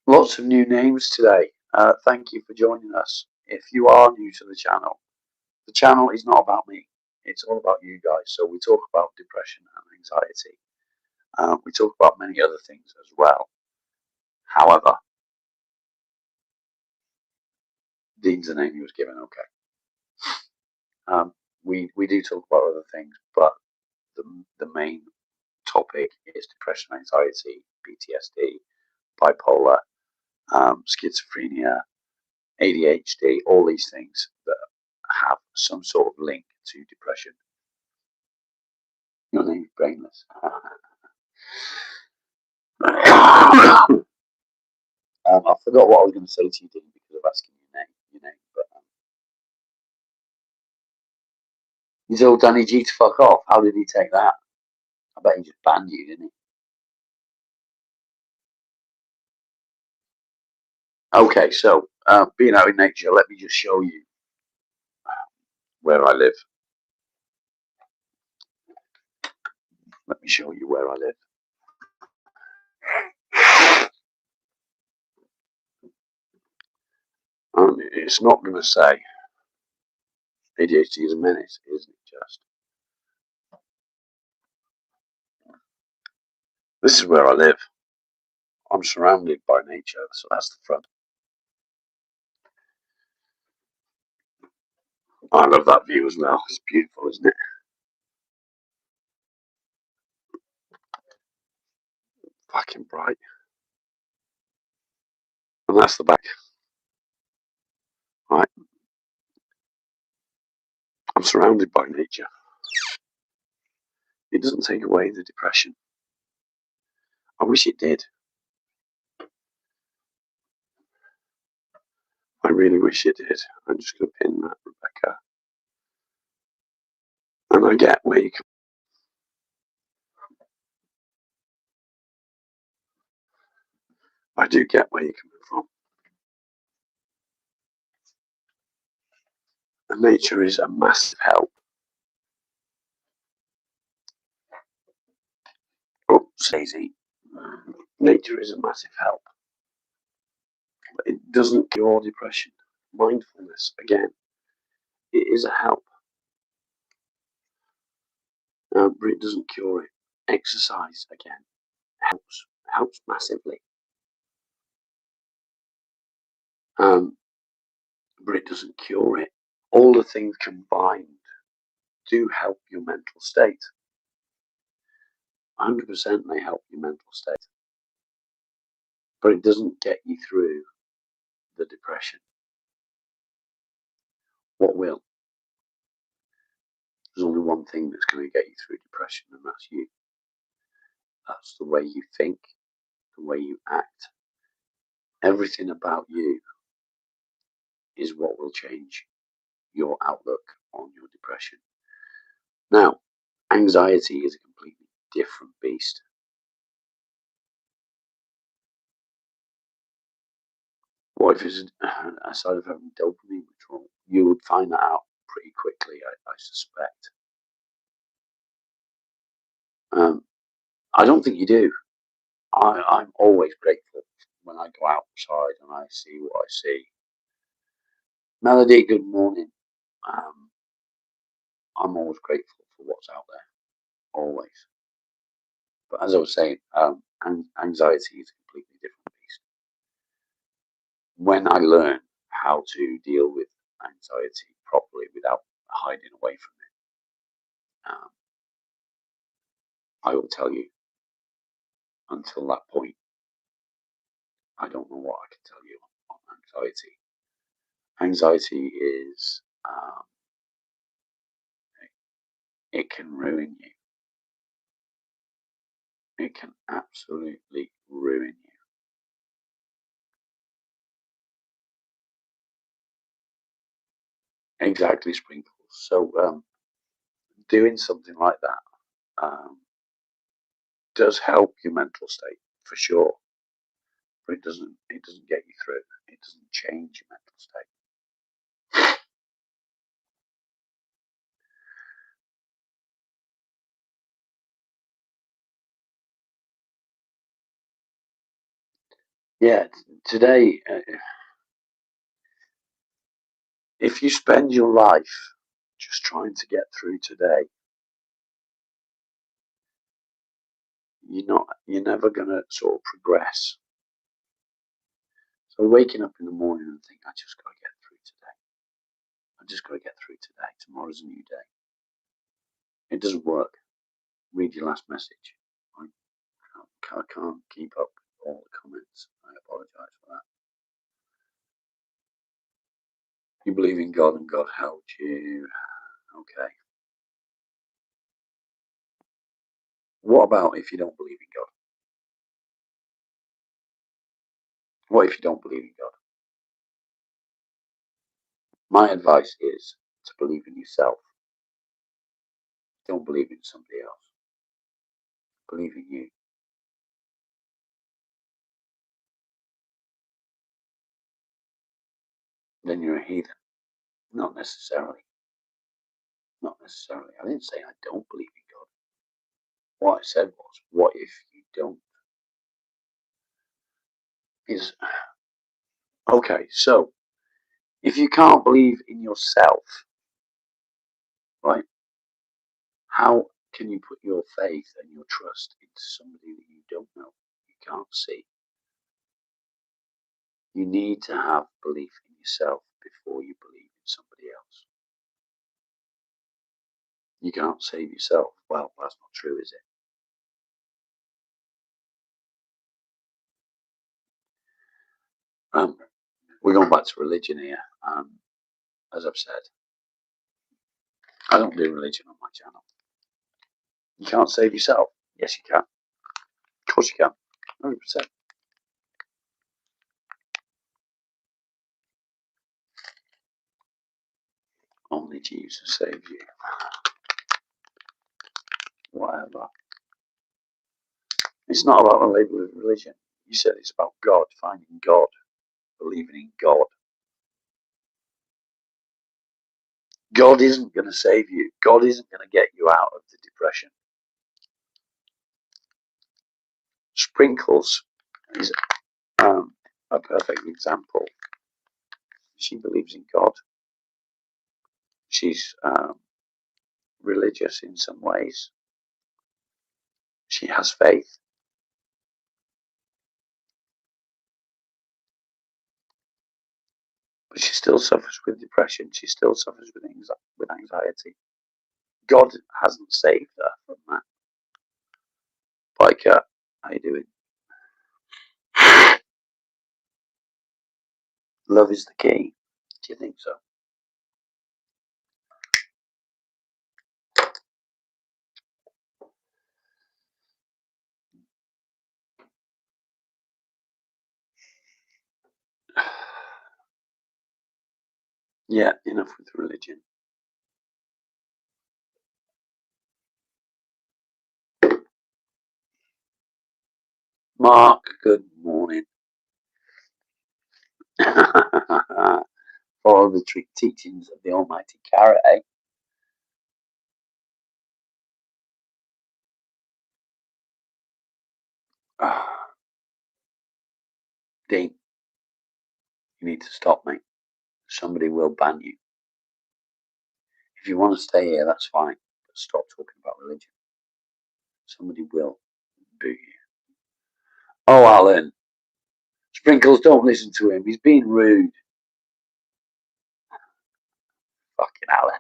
Lots of new names today. Thank you for joining us. If you are new to the channel is not about me. It's all about you guys. So we talk about depression and anxiety. We talk about many other things as well. However, Dean's the name he was given. Okay. We do talk about other things, but the main topic is depression, anxiety, PTSD, bipolar, schizophrenia, ADHD, all these things that have some sort of link to depression. Your name's brainless. I forgot what I was going to say to you, Dean, because of asking your name. But you told Danny G to fuck off. How did he take that? I bet he just banned you, didn't he? Okay, so being out in nature, let me just show you where I live. Let me show you where I live. it's not going to say ADHD is a menace, isn't it? Just this is where I live. I'm surrounded by nature, so that's the front. I love that view as well. It's beautiful, isn't it? Fucking bright. And that's the back. Right. I'm surrounded by nature. It doesn't take away the depression. I wish it did. I really wish it did. I'm just going to pin that, Rebecca. And I get where you come. I do get where you're coming from. And nature is a massive help. Oh, Stacey. Nature is a massive help. But it doesn't cure depression. Mindfulness, again, it is a help. But it doesn't cure it. Exercise, again, helps massively. But it doesn't cure it. All the things combined do help your mental state. 100% they help your mental state. But it doesn't get you through the depression. What will? There's only one thing that's going to get you through depression, and that's you. That's the way you think, the way you act. Everything about you is what will change your outlook on your depression. Now, anxiety is a completely different beast. What if it's a side of having dopamine withdrawal? You would find that out pretty quickly, I suspect. I don't think you do. I'm always grateful when I go outside and I see what I see. Melody, good morning. I'm always grateful for what's out there, always. But as I was saying, anxiety is a completely different beast. When I learn how to deal with anxiety properly without hiding away from it, I will tell you, until that point, I don't know what I can tell you on anxiety. Anxiety is, it can ruin you. It can absolutely ruin you. Exactly, Sprinkles. So doing something like that does help your mental state for sure, but it doesn't get you through. It doesn't change your mental state. Yeah, today, if you spend your life just trying to get through today, you're never gonna sort of progress. So waking up in the morning and think, I just gotta get through today. I just gotta get through today. Tomorrow's a new day. It doesn't work. Read your last message. I can't keep up with all the comments. I apologise for that. You believe in God and God helped you. Okay. What about if you don't believe in God? What if you don't believe in God? My advice is to believe in yourself. Don't believe in somebody else. Believe in you. Then you're a heathen. Not necessarily. Not necessarily. I didn't say I don't believe in God. What I said was, what if you don't? Is okay. So If you can't believe in yourself, right, how can you put your faith and your trust into somebody that you don't know, you can't see? You need to have belief in yourself before you believe in somebody else. You can't save yourself. Well, that's not true, is it? We're going back to religion here. As I've said, I don't do religion on my channel. You can't save yourself. Yes, you can. Of course you can. 100%. Only Jesus saves you. Whatever. It's not about religion. You said it's about God, finding God, believing in God. God isn't going to save you. God isn't going to get you out of the depression. Sprinkles is a perfect example. She believes in God. She's religious in some ways. She has faith. But she still suffers with depression. She still suffers with anxiety. God hasn't saved her from that. Biker, how you doing? Love is the key. Do you think so? Yeah, enough with religion. Mark, good morning. Follow the teachings of the Almighty Carrot, eh? Dean, you need to stop, mate. Somebody will ban you. If you want to stay here, that's fine. But stop talking about religion. Somebody will boot you. Oh, Alan. Sprinkles, don't listen to him. He's being rude. Fucking Alan.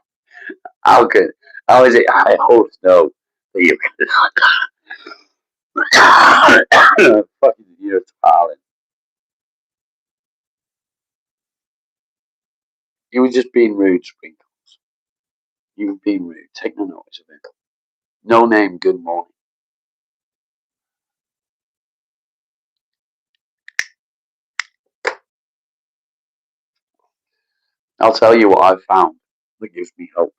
How good? How is it? I hope no. That you fucking you're Alan. You were just being rude, Sprinkles. You were being rude. Take no notice of it. No name, good morning. I'll tell you what I've found that gives me hope.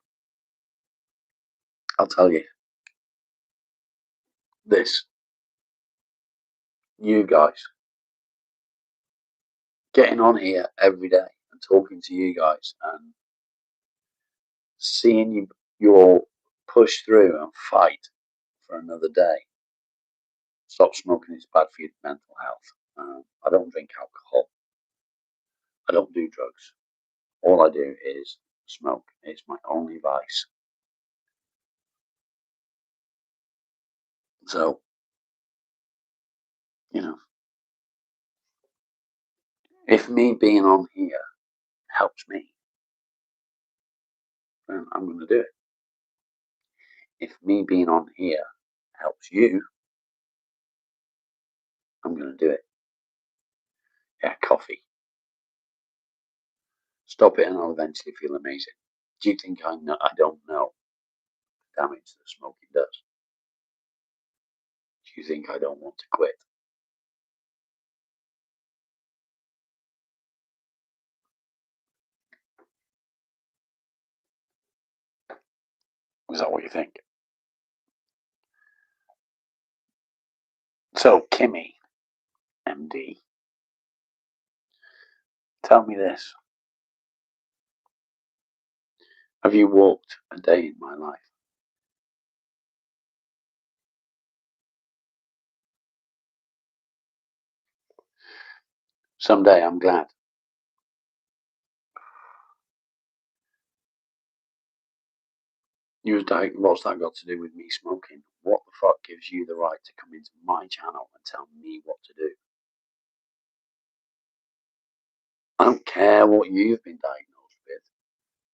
I'll tell you. This. You guys. Getting on here every day and talking to you guys and seeing you all push through and fight for another day. Stop smoking, it's bad for your mental health. I don't drink alcohol. I don't do drugs. All I do is smoke. It's my only vice. So, you know, if me being on here helps me, then I'm going to do it. If me being on here helps you, I'm going to do it. Yeah, coffee. Stop it and I'll eventually feel amazing. Do you think I don't know the damage that smoking does? Do you think I don't want to quit? Is that what you think? So, Kimmy, MD, tell me this. Have you walked a day in my life? Someday I'm glad. What's that got to do with me smoking? What the fuck gives you the right to come into my channel and tell me what to do? I don't care what you've been diagnosed with.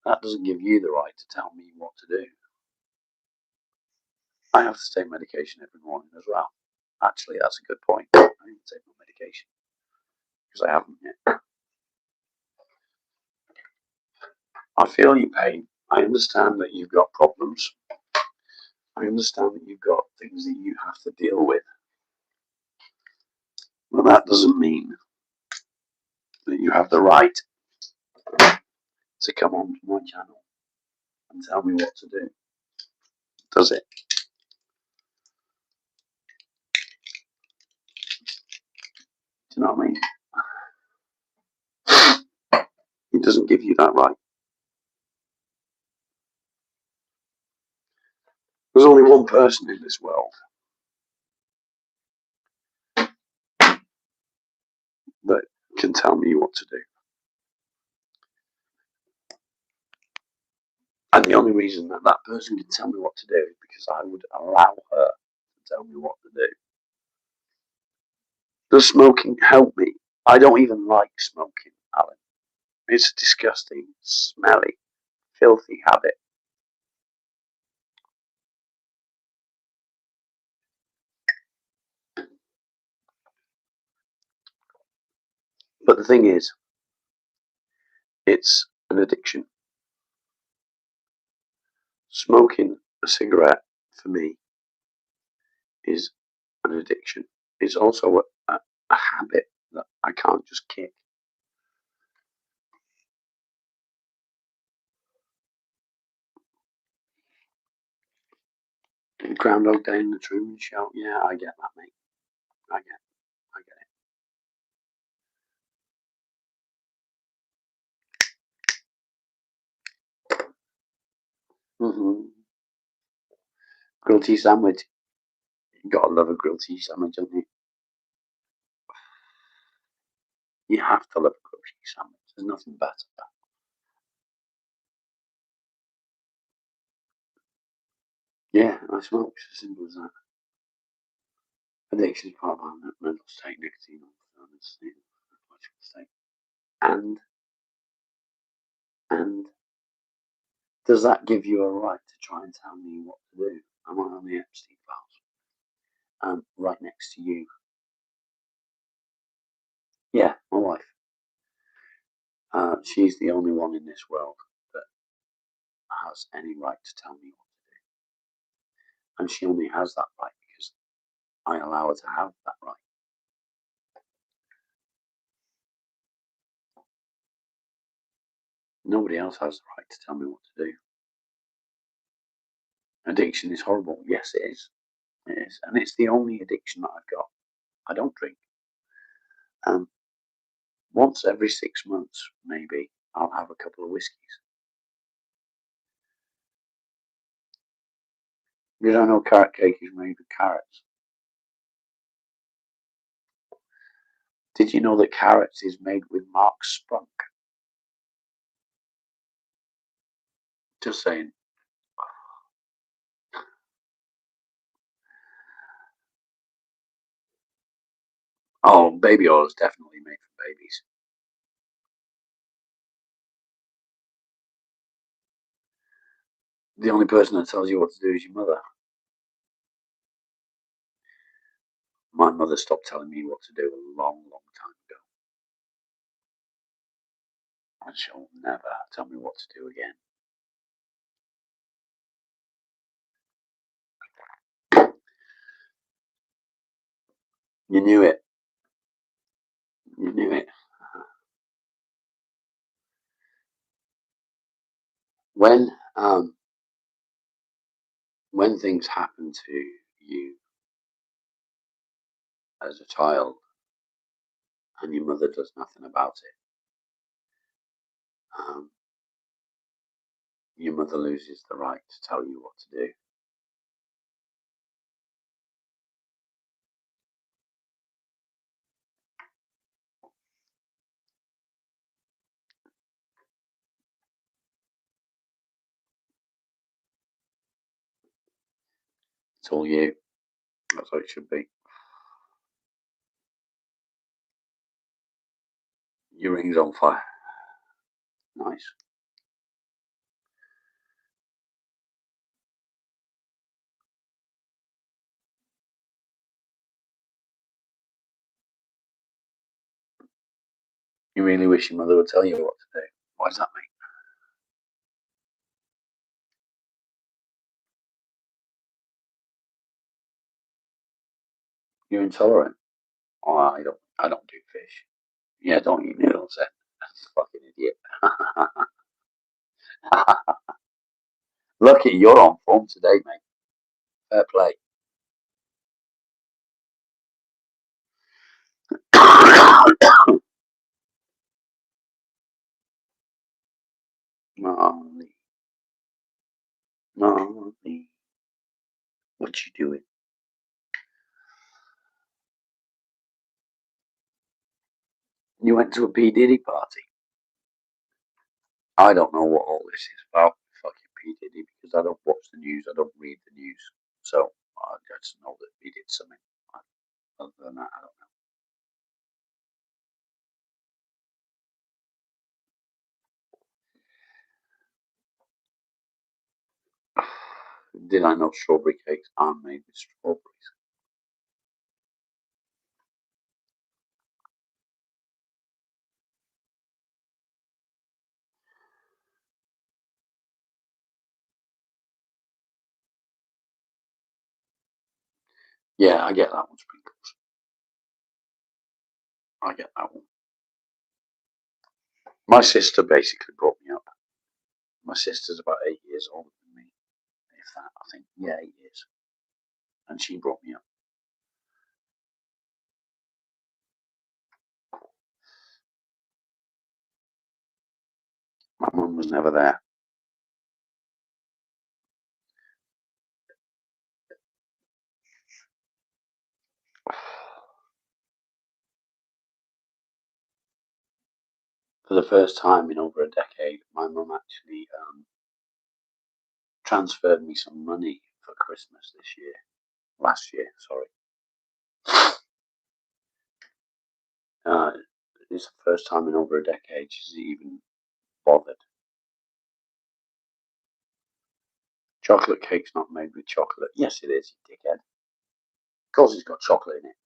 That doesn't give you the right to tell me what to do. I have to take medication every morning as well. Actually, that's a good point. I need to take my medication because I haven't yet. I feel your pain. I understand that you've got problems. I understand that you've got things that you have to deal with. But that doesn't mean that you have the right to come onto my channel and tell me what to do. Does it? Do you know what I mean? It doesn't give you that right. There's only one person in this world that can tell me what to do. And the only reason that that person can tell me what to do is because I would allow her to tell me what to do. Does smoking help me? I don't even like smoking, Alan. It's a disgusting, smelly, filthy habit. But the thing is, it's an addiction. Smoking a cigarette, for me, is an addiction. It's also a habit that I can't just kick. Groundhog Day in the Truman Show. Yeah, I get that, mate. I get it. Grilled cheese sandwich. You gotta love a grilled cheese sandwich, don't you? You have to love a grilled cheese sandwich. There's nothing better. Yeah, I smoke. It's as simple as that. Addiction is part of our mental state. Nicotine, honestly, logical state. And does that give you a right to try and tell me what to do? Am I on the Epstein files? Right next to you. Yeah, my wife. She's the only one in this world that has any right to tell me what to do. And she only has that right because I allow her to have that right. Nobody else has the right to tell me what to do. Addiction is horrible. Yes, it is. It is. And it's the only addiction that I've got. I don't drink. Once every 6 months, maybe, I'll have a couple of whiskies. You don't know carrot cake is made with carrots. Did you know that carrots is made with Mark's spunk? Just saying. Oh, baby oil is definitely made for babies. The only person that tells you what to do is your mother. My mother stopped telling me what to do a long, long time ago. And she'll never tell me what to do again. You knew it. You knew it. When um when things happen to you as a child and your mother does nothing about it, um, your mother loses the right to tell you what to do. It's all you. That's how it should be. Your ring's on fire. Nice. You really wish your mother would tell you what to do. Why does that mean? You're intolerant. Oh, I don't do fish. Yeah, don't eat noodles then. That's a fucking idiot. Lucky you're on form today, mate. Fair play. Molly, Molly, what you doing? You went to a P Diddy party. I don't know what all this is about, fucking P Diddy, because I don't watch the news. I don't read the news. So I just know that he did something. Other than that, I don't know. Did I know strawberry cakes are made with strawberries? Yeah, I get that one, sprinkles. I get that one. My sister basically brought me up. My sister's about 8 years older than me. If that, I think, yeah, 8 years. And she brought me up. My mum was never there. For the first time in over a decade, my mum actually transferred me some money for Christmas this year. Last year, sorry. It's the first time in over a decade she's even bothered. Chocolate cake's not made with chocolate. Yes, it is, you dickhead. Of course it's got chocolate in it.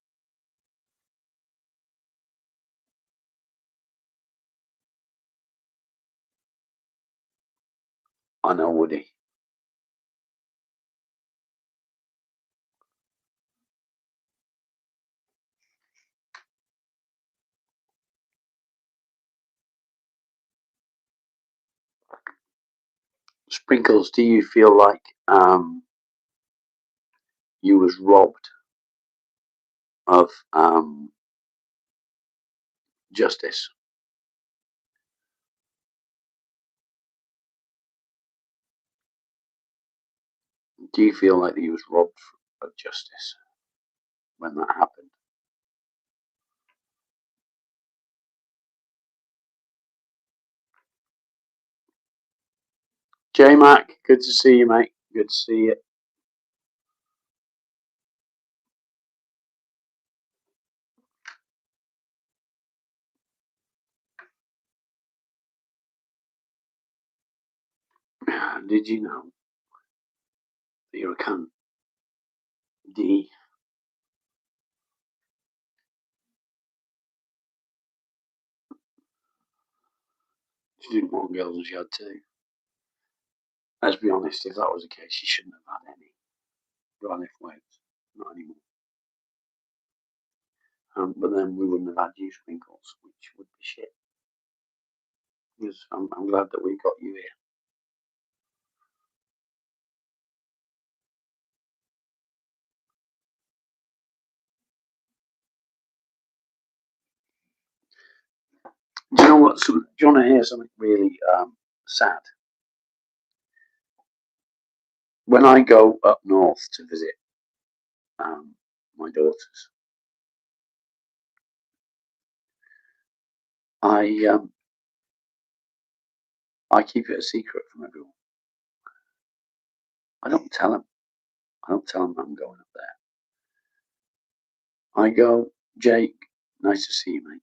I know, Woody. Sprinkles, do you feel like you was robbed of justice? Do you feel like you was robbed of justice when that happened? J Mac, good to see you, mate. Good to see you. Did you know that you're a cunt? D. She didn't want girls and she had two. Let's be honest, if that was the case, she shouldn't have had any. Right if waves. Not anymore. But then we wouldn't have had you, Sprinkles, which would be shit. Because I'm glad that we got you here. Do you know what? Do you want to hear something really sad? When I go up north to visit my daughters, I I keep it a secret from everyone. I don't tell them. I don't tell them I'm going up there. I go, Jake, nice to see you, mate.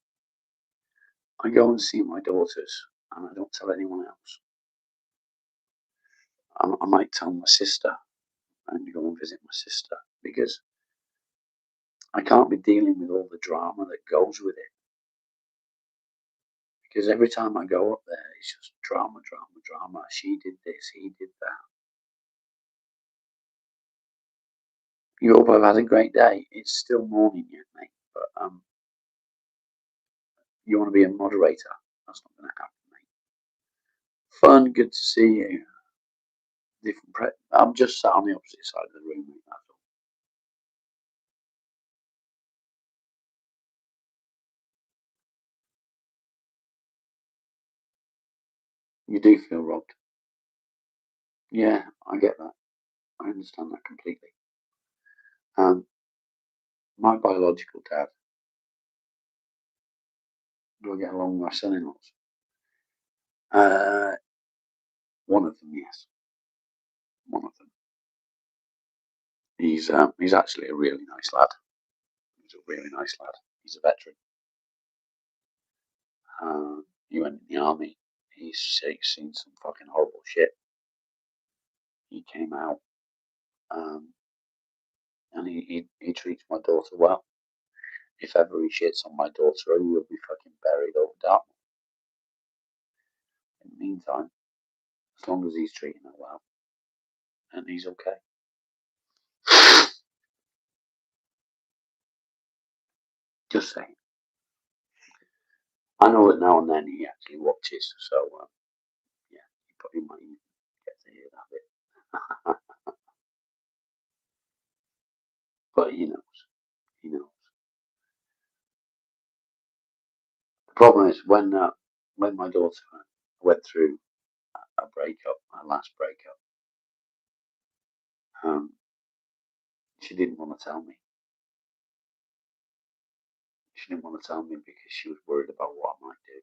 I go and see my daughters, and I don't tell anyone else. I might tell my sister and go and visit my sister because I can't be dealing with all the drama that goes with it. Because every time I go up there, it's just drama, drama, drama. She did this, he did that. You hope I've had a great day. It's still morning yet, mate. But you want to be a moderator? That's not going to happen, mate. Fun, good to see you. I'm just sat on the opposite side of the room, mate. That's all. You do feel robbed. Yeah, I get that. I understand that completely. My biological dad. Do I get along with my son-in-laws? One of them, yes. One of them. He's actually a really nice lad. He's a really nice lad. He's a veteran. He went in the army. He's seen some fucking horrible shit. He came out, and he treats my daughter well. If ever he shits on my daughter, he will be fucking buried over Dartmoor. In the meantime, as long as he's treating her well, and he's okay. Just saying. I know that now and then he actually watches, so yeah, he probably might even get to hear that bit. But he knows. He knows. The problem is when my daughter went through a breakup, my last breakup, she didn't want to tell me. She didn't want to tell me because she was worried about what I might do.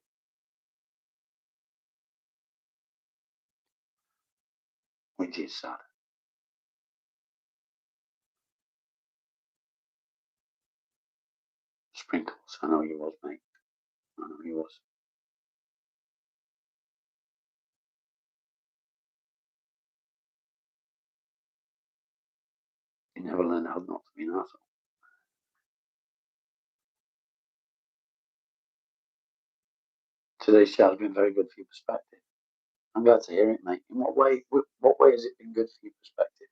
Which is sad. Sprinkles, I know you was, mate. I know you was. You never learn how not to be an asshole. Today's chat has been very good for your perspective. I'm glad to hear it, mate. In what way? What way has it been good for your perspective?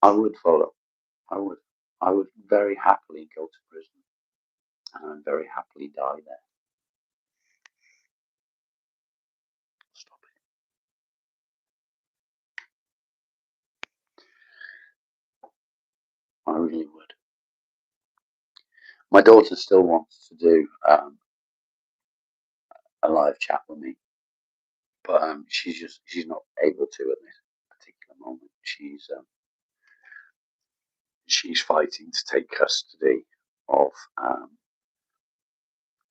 I would follow. I would. I would very happily go to prison, and I would very happily die there. Stop it. I really would. My daughter still wants to do a live chat with me, but she's not able to at this particular moment. She's fighting to take custody of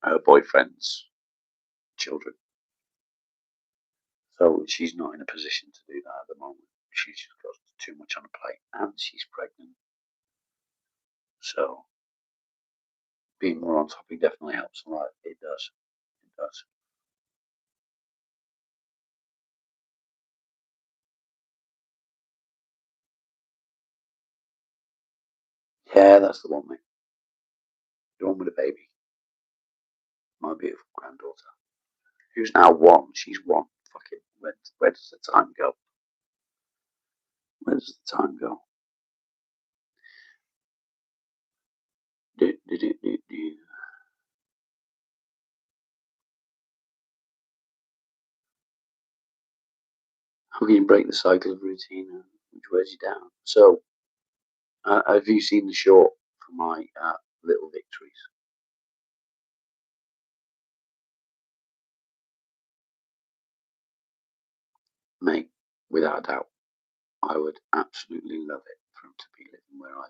her boyfriend's children. So she's not in a position to do that at the moment. She's just got too much on her plate, and she's pregnant. So being more on topic definitely helps a lot. It does. It does. Yeah, that's the one, mate. The one with the baby. My beautiful granddaughter. Who's now one. She's one. Fucking, where does the time go? Where does the time go? Do, do, do, do, do. How can you break the cycle of routine which wears you down? So, have you seen the short for my little victories? Mate, without a doubt, I would absolutely love it for him to be living where I live.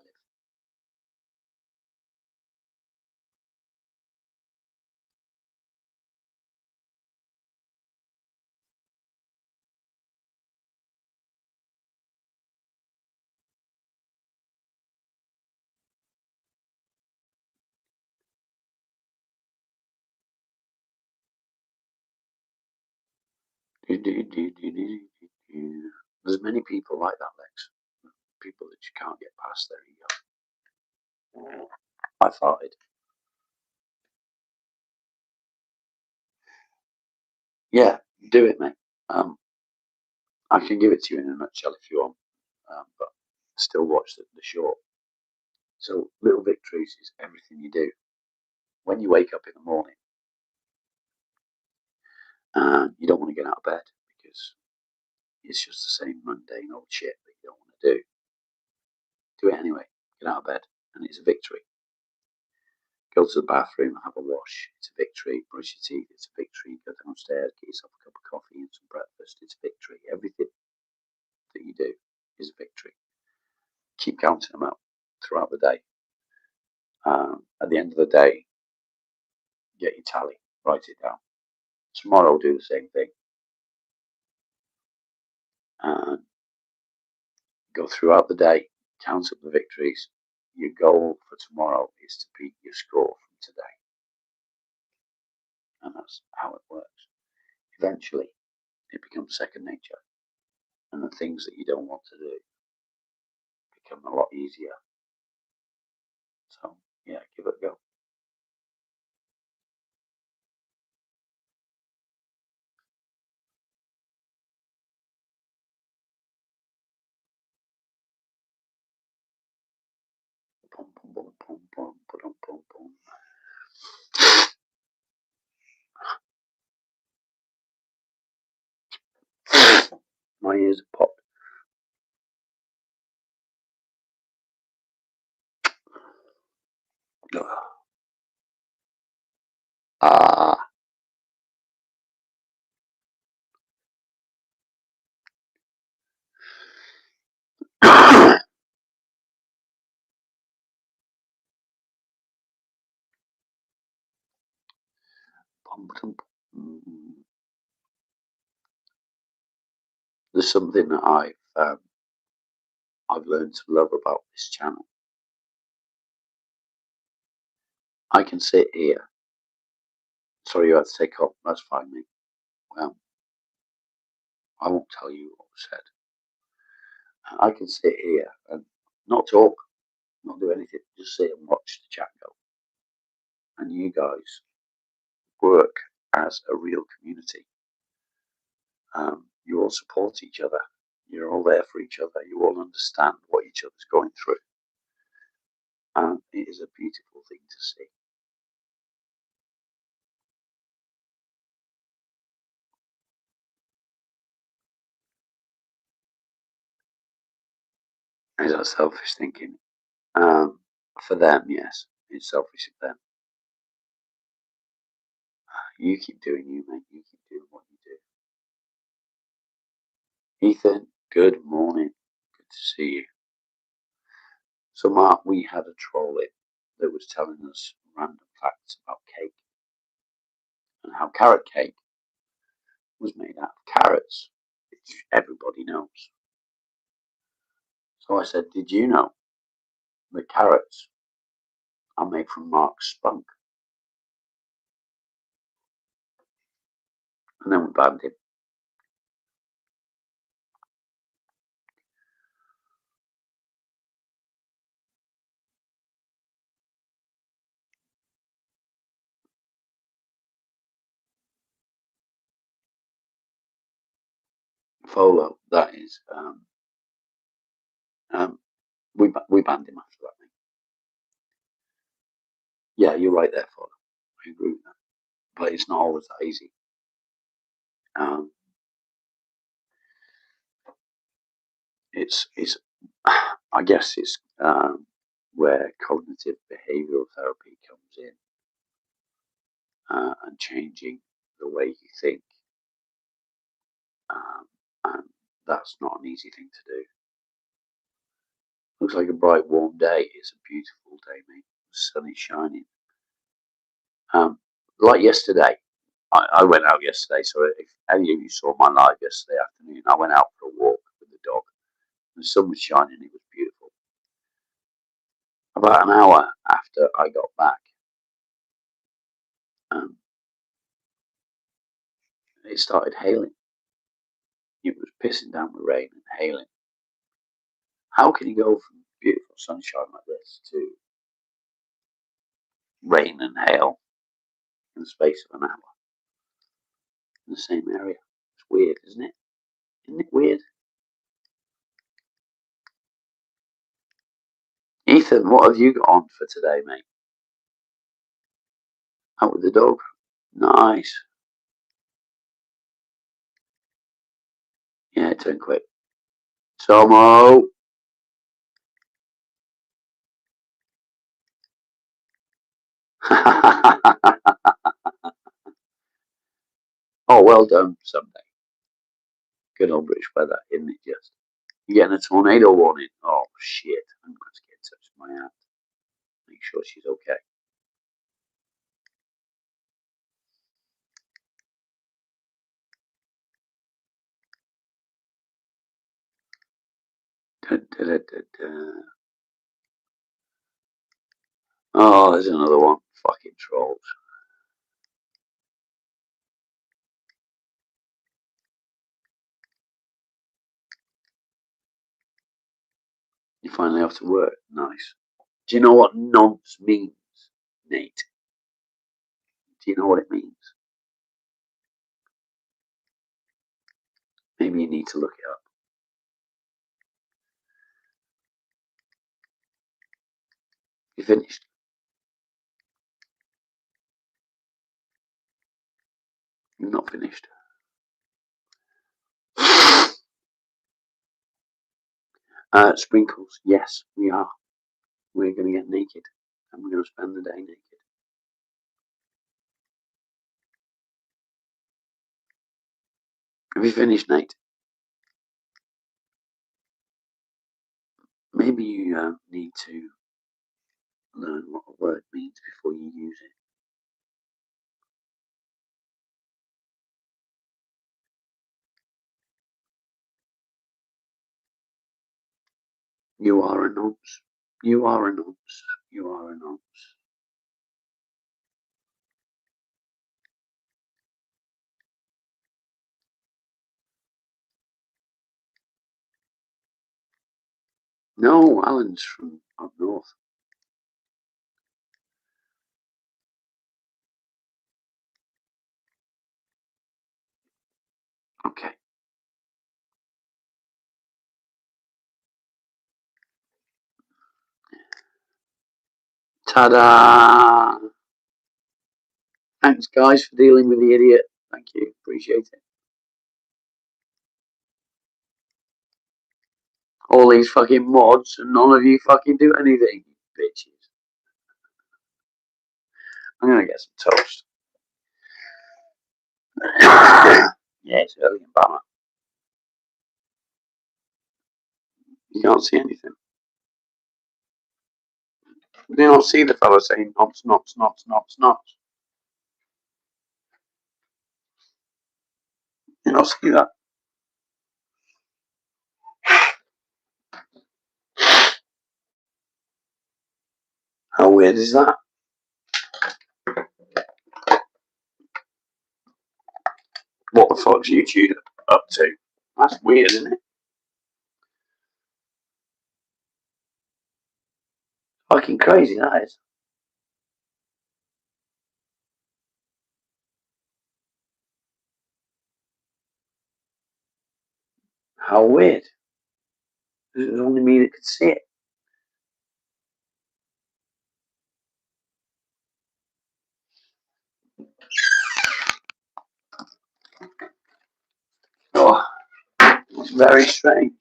There's many people like that, Lex. People that you can't get past their ego. I farted. Yeah, do it, mate. I can give it to you in a nutshell if you want, but still watch the short. So, little victories is everything you do. When you wake up in the morning, and you don't want to get out of bed because it's just the same mundane old shit that you don't want to do. Do it anyway. Get out of bed, and it's a victory. Go to the bathroom, have a wash. It's a victory. Brush your teeth. It's a victory. Go downstairs, get yourself a cup of coffee and some breakfast. It's a victory. Everything that you do is a victory. Keep counting them up throughout the day. At the end of the day, get your tally. Write it down. Tomorrow, do the same thing. And go throughout the day. Count up the victories. Your goal for tomorrow is to beat your score from today. And that's how it works. Eventually, it becomes second nature. And the things that you don't want to do become a lot easier. So, yeah, give it a go. Boom, boom, boom, boom, boom, boom, boom, boom. My ears are popped. Ah. There's something that I've learned to love about this channel. I can sit here. Sorry, you had to take off. That's fine, mate. Well, I won't tell you what was said. I can sit here and not talk, not do anything, just sit and watch the chat go. And you guys work as a real community. You all support each other. You're all there for each other. You all understand what each other's going through. And it is a beautiful thing to see. Is that selfish thinking? For them, yes, it's selfish of them. You keep doing you, mate. You keep doing what you do. Ethan, good morning. Good to see you. So, Mark, we had a troll in that was telling us random facts about cake and how carrot cake was made out of carrots, which everybody knows. So I said, did you know that carrots are made from Mark's spunk? And then we banned him. Folo, that is. We banned him after that. Yeah, you're right there, Folo. I agree with that. But it's not always that easy. Um, it's I guess it's where cognitive behavioral therapy comes in and changing the way you think, and that's not an easy thing to do. Looks like a bright warm day. It's a beautiful day, mate. The sun is shining. Like yesterday, I went out yesterday. So if any of you saw my live yesterday afternoon, I went out for a walk with the dog. The sun was shining. It was beautiful. About an hour after I got back, it started hailing. pissing down with rain and hailing. How can you go from beautiful sunshine like this to rain and hail in the space of an hour in the same area? It's weird, isn't it? Isn't it weird? Ethan, what have you got on for today, mate? Out with the dog? Nice. Yeah, turn quick. Tomo! Oh, well done, Sunday. Good old British weather, isn't it just? You're getting a tornado warning. Oh, shit. I'm going to get in touch with my aunt. Make sure she's okay. Da, da, da, oh, there's another one. Fucking trolls. You finally have to work. Nice. Do you know what nonce means, Nate? Do you know what it means? Maybe you need to look it up. You finished? You're not finished. Sprinkles. Yes, we are. We're going to get naked. And we're going to spend the day naked. Have you finished, Nate? Maybe you need to learn what a word means before you use it. You are a nonce. You are a nonce. You are a nonce. No, Alan's from up north. Okay. Ta-da! Thanks, guys, for dealing with the idiot. Thank you. Appreciate it. All these fucking mods, and none of you fucking do anything, bitches. I'm gonna get some toast. Yeah, it's early in Bama. You can't see anything. You don't see the fellow saying nods, nods, nods, nods, nods. You don't see that. How weird is that? What the fuck's YouTube up to? That's weird, isn't it? Fucking crazy, that is. How weird. It was only me that could see it. Oh, it's very strange.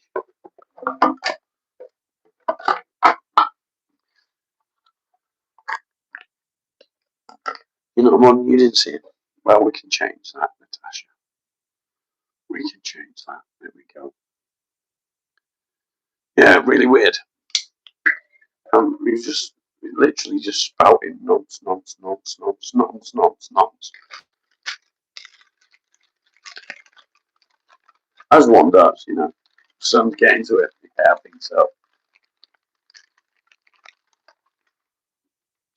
You know, Mon, you didn't see it. Well, we can change that, Natasha. We can change that. There we go. Yeah, really weird. We just literally just spouting nonce, nonce, nonce, nonce, nonce, nonce, nonce. As one does, you know. Some get into it. Yeah, I think so.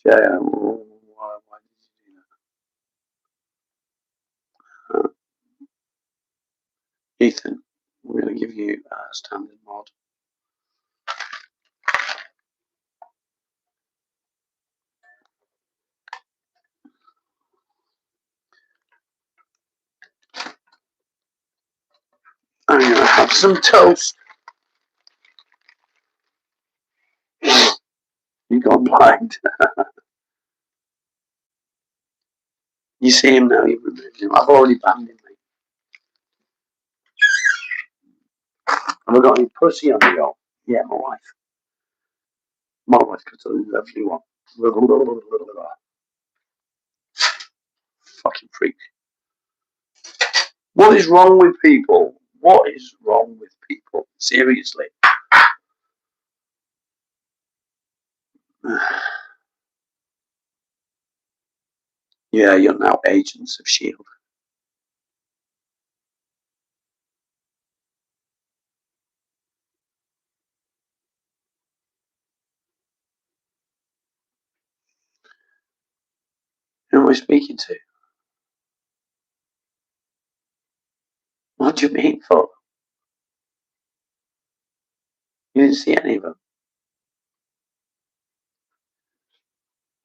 Yeah, why did you do that? Ethan, We're going to give you a standard mod. I'm going to have some toast. You've gone blind. You see him now, you've removed him. I've already banned him, mate. Have I got any pussy on the go? Yeah, my wife. My wife got a lovely one. Fucking freak. What is wrong with people? What is wrong with people? Seriously. Yeah, you're now agents of S.H.I.E.L.D. Who am I speaking to? What do you mean for? You didn't see any of them.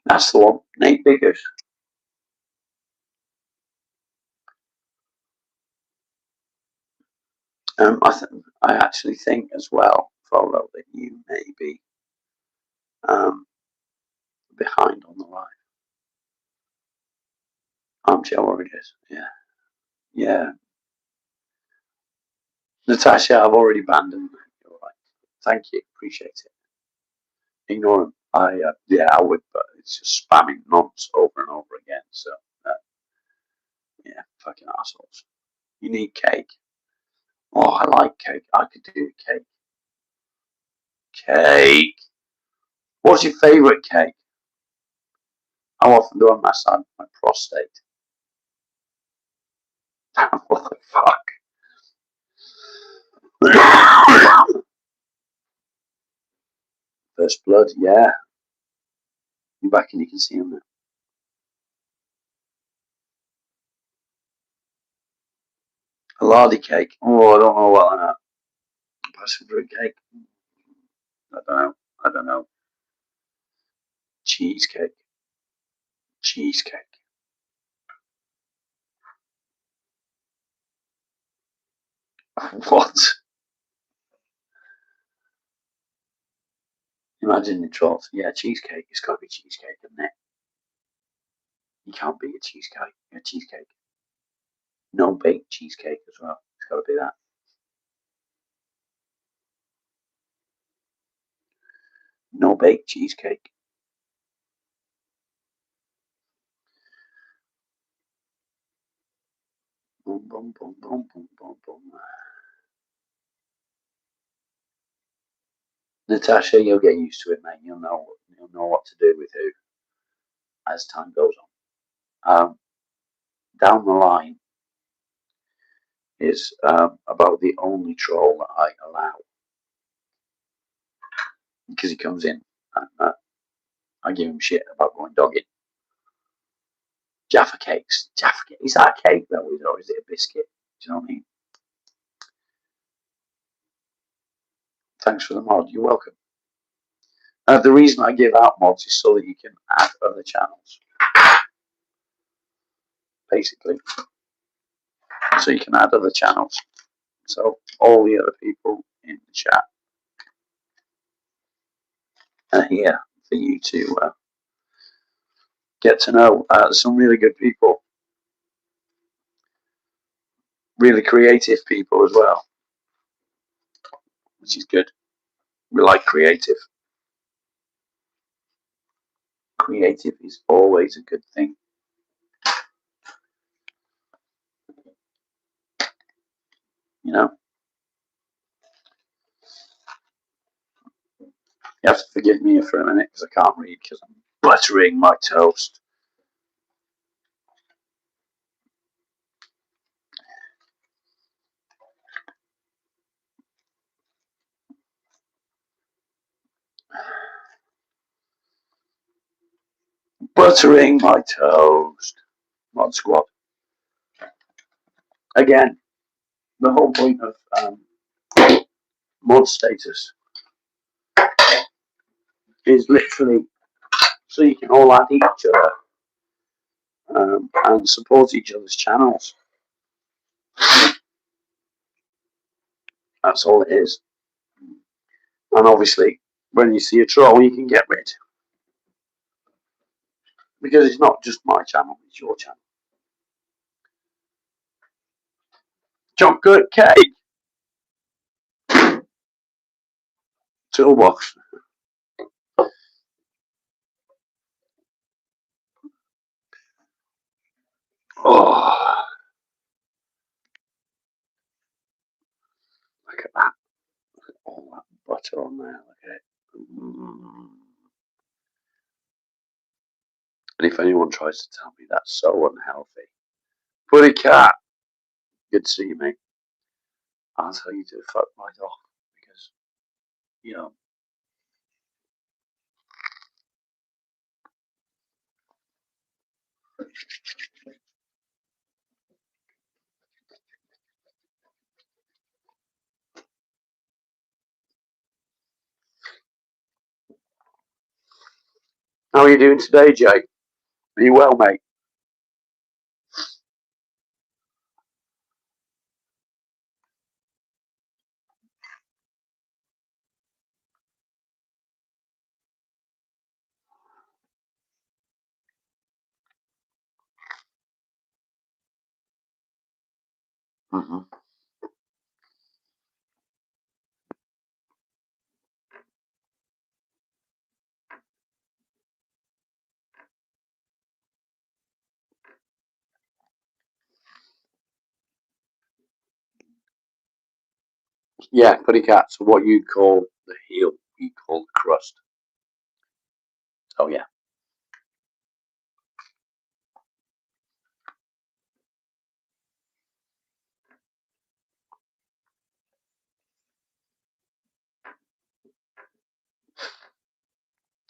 That's the one. Nate Biggers. I actually think as well, Follow, that you may be behind on the line. Armchair Warriors. Yeah. Yeah. Natasha, I've already banned him. You're right. Thank you. Appreciate it. Ignore him. I would, but it's just spamming nonce over and over again. So, yeah, fucking assholes. You need cake. Oh, I like cake. I could do cake. Cake. What's your favourite cake? How often do I massage my prostate? What the fuck? First blood, yeah. You're back and you can see him now. A lardy cake. Oh, I don't know what that. Passive fruit cake. I don't know. Cheesecake. Cheesecake. What? Imagine the trolls. Yeah, cheesecake. It's got to be cheesecake, isn't it? You can't beat a cheesecake. A cheesecake. No baked cheesecake as well. It's got to be that. No baked cheesecake. Boom, boom, boom, boom, boom, boom, boom. Natasha, you'll get used to it, mate. You'll know what to do with who as time goes on. Down the line is about the only troll that I allow, because he comes in and I give him shit about going dogging. Jaffa cakes. Jaffa cake. Is that a cake though, or is it a biscuit? Do you know what I mean? Thanks for the mod. You're welcome. The reason I give out mods is so that you can add other channels, basically. So you can add other channels. So all the other people in the chat are here for you to get to know some really good people, really creative people as well, which is good. We like creative. Creative is always a good thing. You know? You have to forgive me for a minute because I can't read because I'm buttering my toast. Buttering my toast. Mod squad. Again, the whole point of mod status is literally so you can all add each other and support each other's channels. That's all it is. And obviously, when you see a troll, you can get rid. Because it's not just my channel, it's your channel. Chocolate cake! Toolbox. Oh, look at that. Look at all that butter on there. Look at it. And if anyone tries to tell me that's so unhealthy, Buddy Cat, good to see you, mate. I'll tell you to fuck right off because, you know. How are you doing today, Jay? Are you well, mate? Mm-hmm. Yeah, Buddy Cat. So what you'd call the heel, you call the crust. Oh yeah.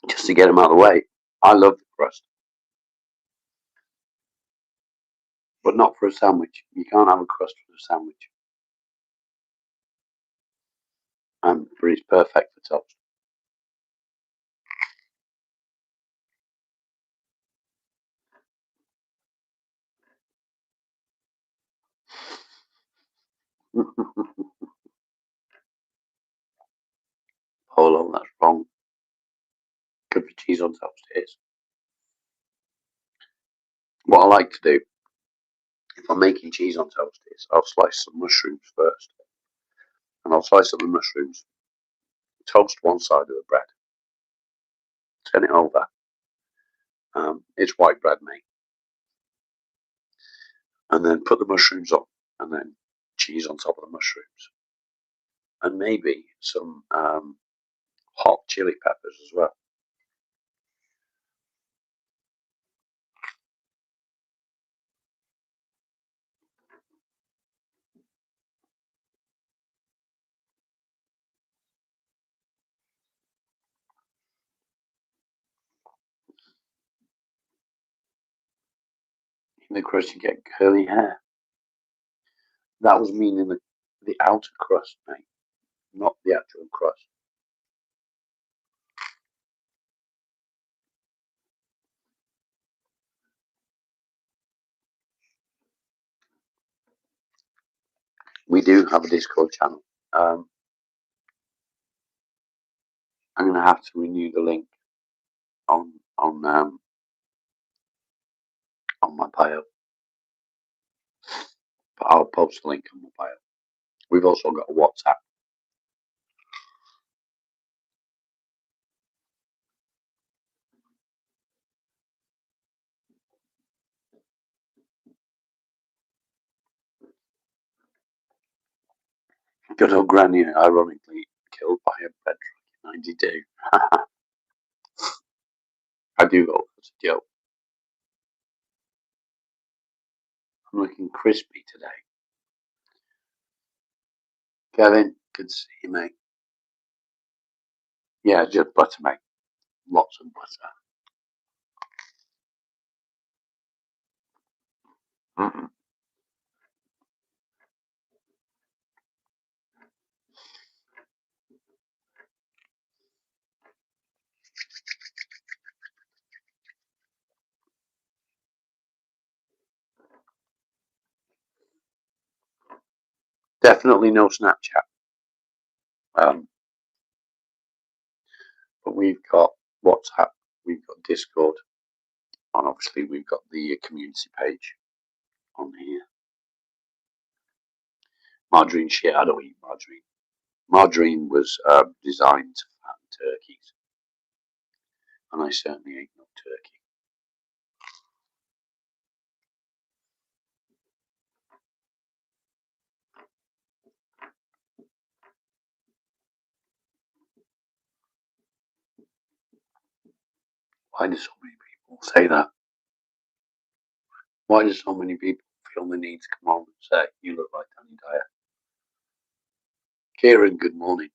Just to get them out of the way. I love the crust, but not for a sandwich. You can't have a crust for a sandwich. But it's perfect for toast. Polo, that's wrong. Good for cheese on toast, it is. What I like to do, if I'm making cheese on toast, is I'll slice some mushrooms first. And I'll slice up the mushrooms, toast one side of the bread, turn it over. It's white bread, mate. And then put the mushrooms on, and then cheese on top of the mushrooms. And maybe some hot chili peppers as well. In the crust, you get curly hair. That was meaning the outer crust, mate, not the actual crust. We do have a Discord channel. I'm going to have to renew the link on on my bio, but I'll post the link on my bio. We've also got a WhatsApp. Good old Granny, ironically killed by a bread truck in '92. I do hope that's a joke. I'm looking crispy today. Kevin, good to see you, mate. Yeah, just butter, mate. Lots of butter. Mm-mm. Definitely no Snapchat. But we've got WhatsApp, we've got Discord, and obviously we've got the community page on here. Margarine shit, I don't eat margarine. Margarine was designed to fatten turkeys, and I certainly ate no turkey. Why do so many people say that? Why do so many people feel the need to come home and say, you look like Danny Dyer? Kieran, good morning.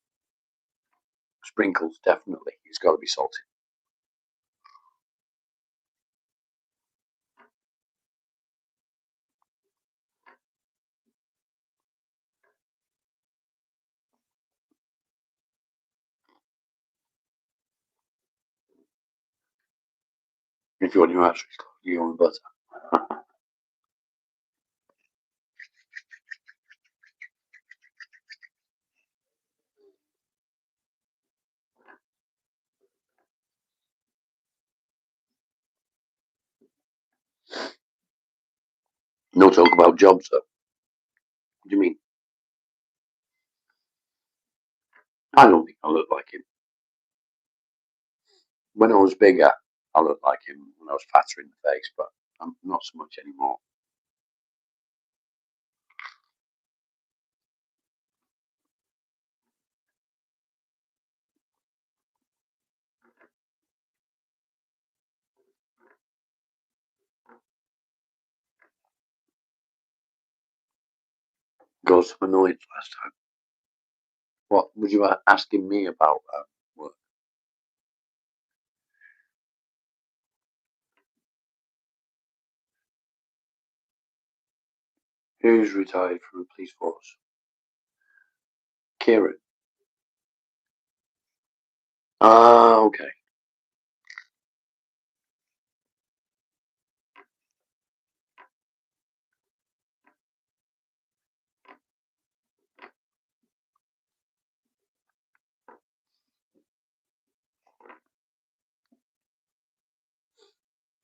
Sprinkles, definitely. It's got to be salty. If you want your actually you own butter. No talk about jobs, though. What do you mean? I don't think I look like him. When I was bigger, I looked like him. When I was fatter in the face, but I'm not so much anymore. Got some annoyance last time. What was you asking me about? Work? Who's retired from the police force? Kieran. Ah, okay.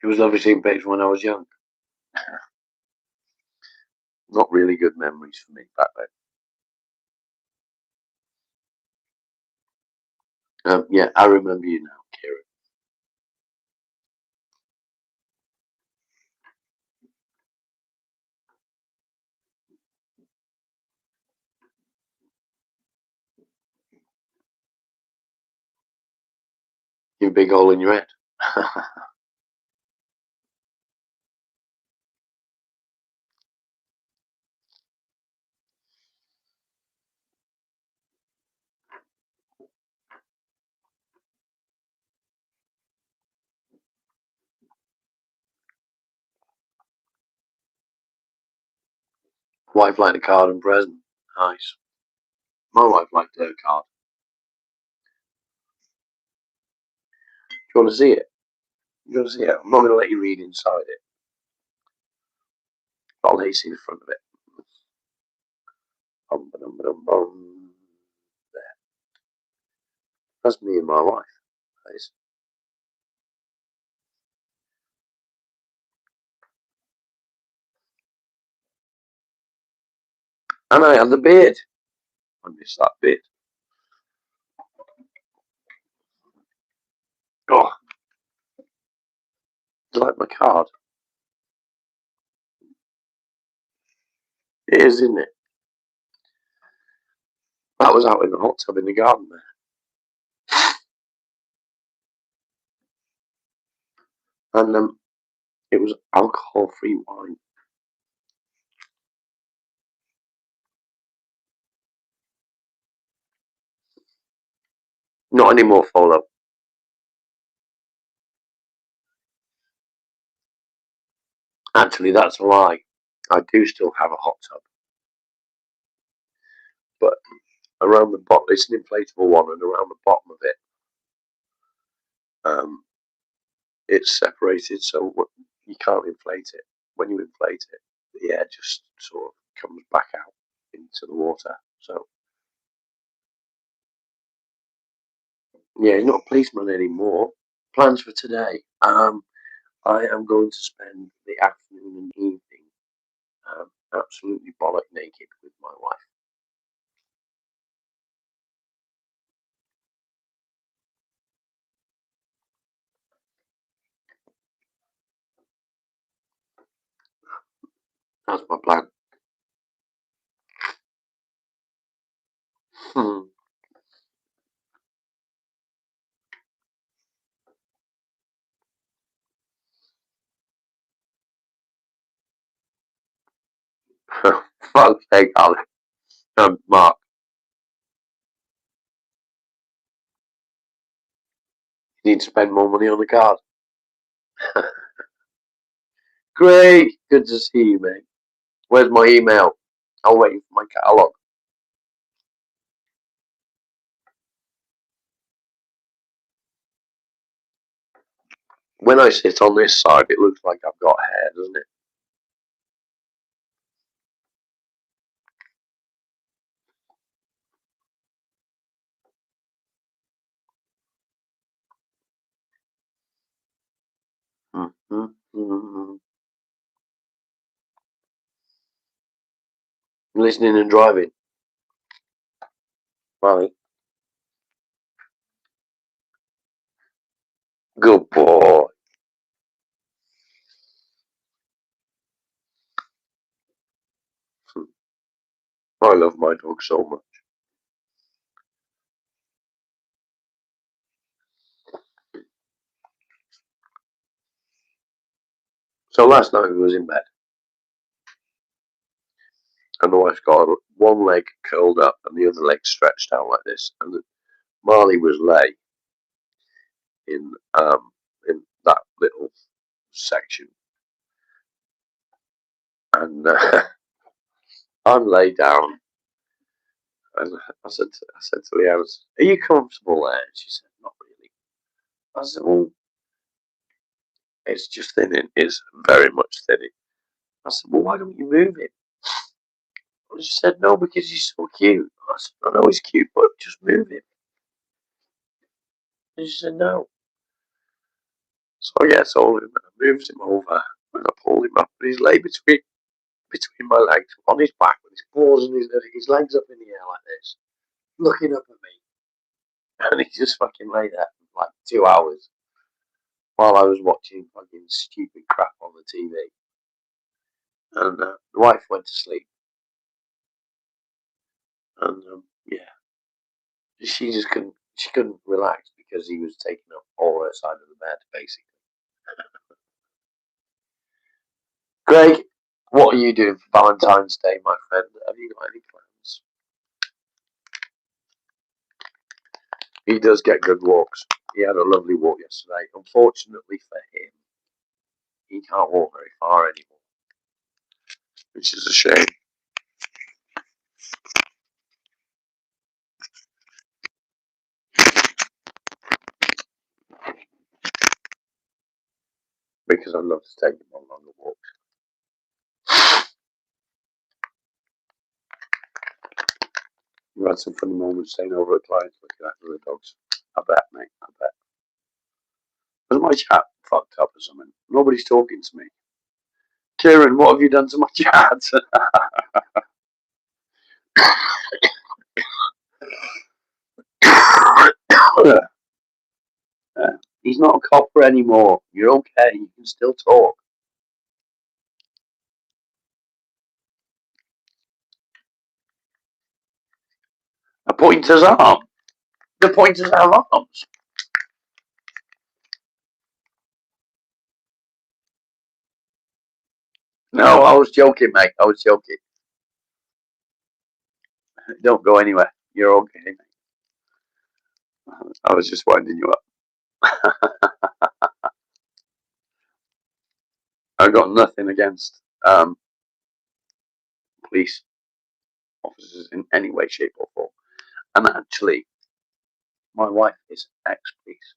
It was lovely seeing Paige when I was young. Not really good memories for me back then. Yeah, I remember you now, Kieran. You big hole in your head. Wife liked a card and present. Nice. My wife liked her card. Do you want to see it? You want to see it? I'm not going to let you read inside it. But I'll let you see the front of it. There. That's me and my wife. Nice. And I had the beard. I miss that bit. Oh, do you like my card? It is, isn't it? That was out in the hot tub in the garden there. And it was alcohol-free wine. Not anymore, Folo. Actually, that's a lie. I do still have a hot tub. But around the bottom, it's an inflatable one, and around the bottom of it, it's separated so you can't inflate it. When you inflate it, the air just sort of comes back out. into the water. So yeah, he's not a policeman anymore. Plans for today. I am going to spend the afternoon and evening absolutely bollock naked with my wife. That's my plan. Fuck's sake, Alex. Mark, you need to spend more money on the card. Great, good to see you, mate. Where's my email? I'll wait for my catalogue. When I sit on this side, it looks like I've got hair, doesn't it? Mm-hmm. Listening and driving. Right. Good boy. I love my dog so much. So last night we was in bed, and the wife's got one leg curled up and the other leg stretched out like this, and Marley was lay in in that little section, and I'm laid down, and I said to Leanne, "Are you comfortable there?" And she said, "Not really." I said, "Well, it's just thinning. It's very much thinning." I said, "Well, why don't you move it?" And she said, "No, because he's so cute." I said, "I know he's cute, but just move him." And she said, "No." So I told him, and I moved him over, and I pulled him up, and he's laid between my legs, on his back, with his paws and his legs up in the air like this, looking up at me. And he just fucking lay there for like 2 hours while I was watching fucking stupid crap on the TV. And the wife went to sleep, and yeah, she couldn't relax because he was taking up all her side of the bed, basically. Greg, what are you doing for Valentine's Day, my friend? Have you got any plans? He does get good walks. He had a lovely walk yesterday. Unfortunately for him, he can't walk very far anymore, which is a shame. Because I'd love to take him on longer walks. We've had some funny moments staying over at clients looking after the dogs. I bet, mate. I bet. Was my chat fucked up or something? Nobody's talking to me. Kieran, what have you done to my chat? He's not a copper anymore. You're okay. You can still talk. A pointer's arm. The pointers have arms. No, I was joking, mate. I was joking. Don't go anywhere. You're okay, mate. I was just winding you up. I've got nothing against police officers in any way, shape, or form. And actually, my wife is ex-police.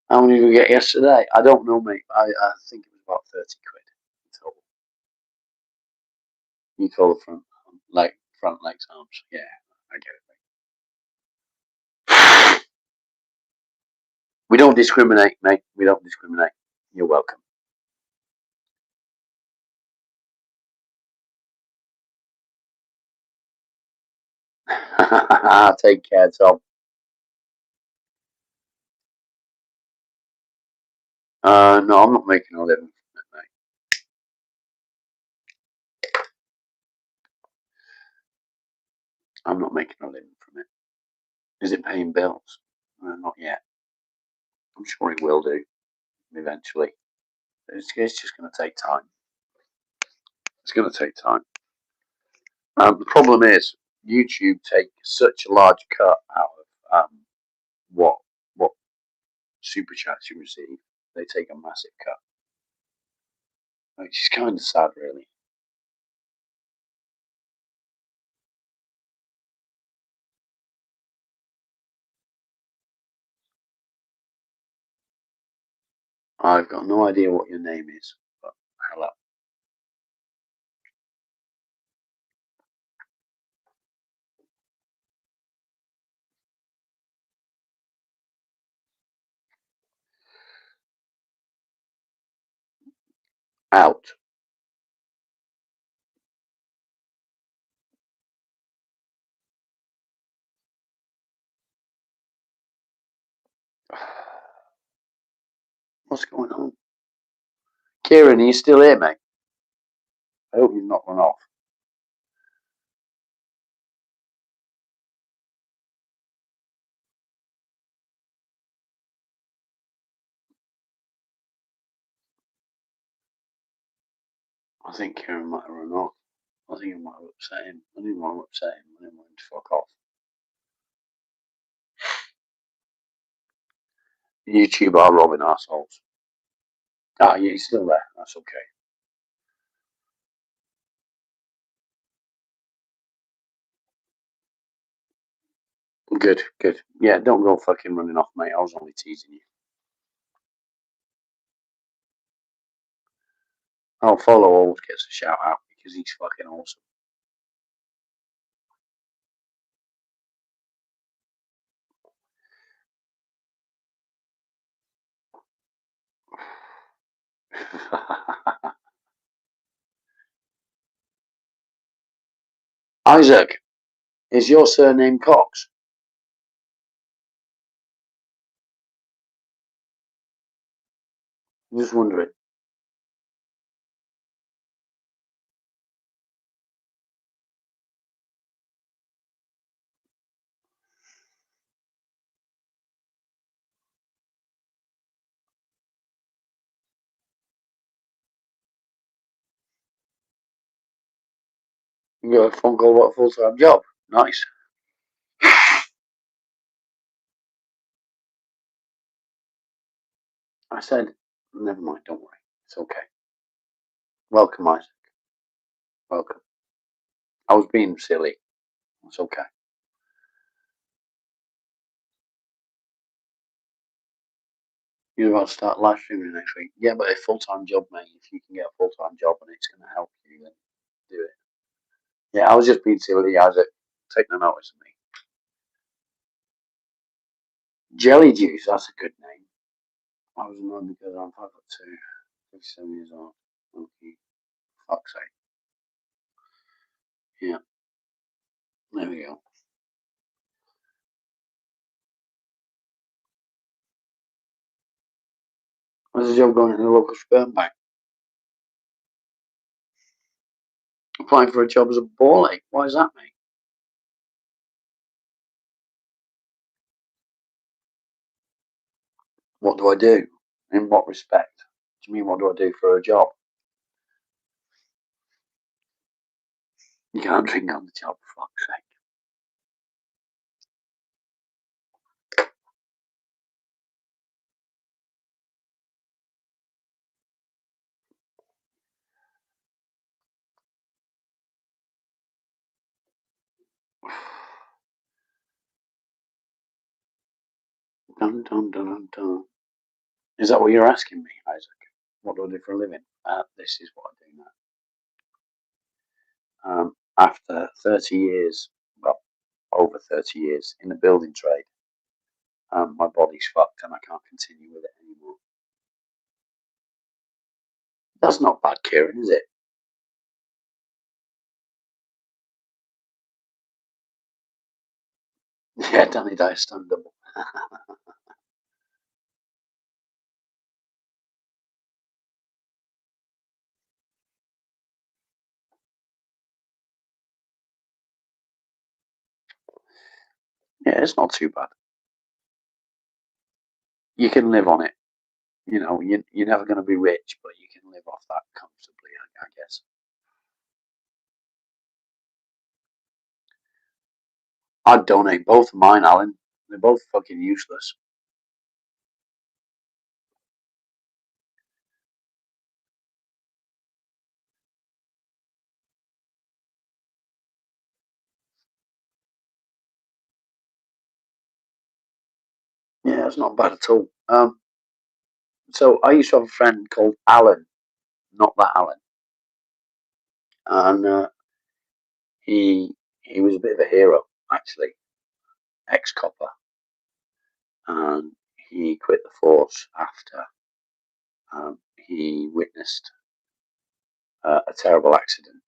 How many did we get yesterday? I don't know, mate. I think it was about 30 quid in total. You call the front legs arms. Yeah, I get it. We don't discriminate, mate. We don't discriminate. You're welcome. Take care, Tom. No, I'm not making a living from it, mate. I'm not making a living from it. Is it paying bills? Not yet. I'm sure it will do eventually. It's just going to take time. It's going to take time. The problem is YouTube takes such a large cut out of what super chats you receive. They take a massive cut, which is kind of sad, really. I've got no idea what your name is, but hello. Out. What's going on? Kieran, are you still here, mate? I hope you've not run off. I think Kieran might have run off. I think it might have upset him. I didn't want to upset him. I didn't want him to fuck off. YouTube are robbing assholes. Ah, yeah, he's still there. That's okay. Good, good. Yeah, don't go fucking running off, mate. I was only teasing you. Oh, Follow always gets a shout out because he's fucking awesome. Isaac, is your surname Cox? I'm just wondering. You got a phone call, what, a full time job? Nice. I said, never mind, don't worry. It's okay. Welcome, Isaac. Welcome. I was being silly. It's okay. You're about to start live streaming next week. Yeah, but a full time job, mate. If you can get a full time job and it's going to help you, then do it. Yeah, I was just being silly, Isaac. Take no notice of me. Jelly Juice, that's a good name. I was annoyed because I'm 5'2", 57 years old. Okay, fuck's sake. Yeah, there we go. How's the job going in the local sperm bank? Applying for a job as a ball egg. Why is that, mate? What do I do? In what respect? Do you mean what do I do for a job? You can't drink on the job, for fuck's sake. Dun, dun, dun, dun, dun. Is that what you're asking me, Isaac? What do I do for a living? This is what I do now. After 30 years, well, over 30 years in the building trade, my body's fucked and I can't continue with it anymore. That's not bad, Kieran, is it? Yeah, Danny Dyer stunned double. Yeah, it's not too bad. You can live on it. You know, you're never going to be rich, but you can live off that comfortably, I guess. I'd donate both of mine, Alan. They're both fucking useless. Yeah, it's not bad at all. So I used to have a friend called Alan, not that Alan, and he was a bit of a hero actually, ex-copper, and he quit the force after he witnessed a terrible accident,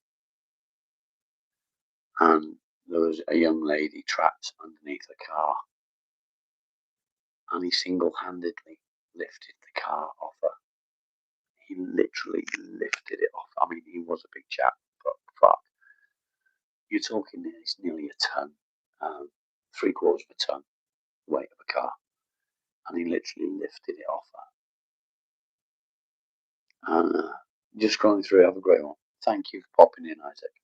and there was a young lady trapped underneath a car, and he single-handedly lifted the car off her. He literally lifted it off. I mean, he was a big chap, but fuck, you're talking it's nearly a ton, 3/4 of a ton weight of a car, and he literally lifted it off her. And just scrolling through, have a great one. Thank you for popping in, Isaac.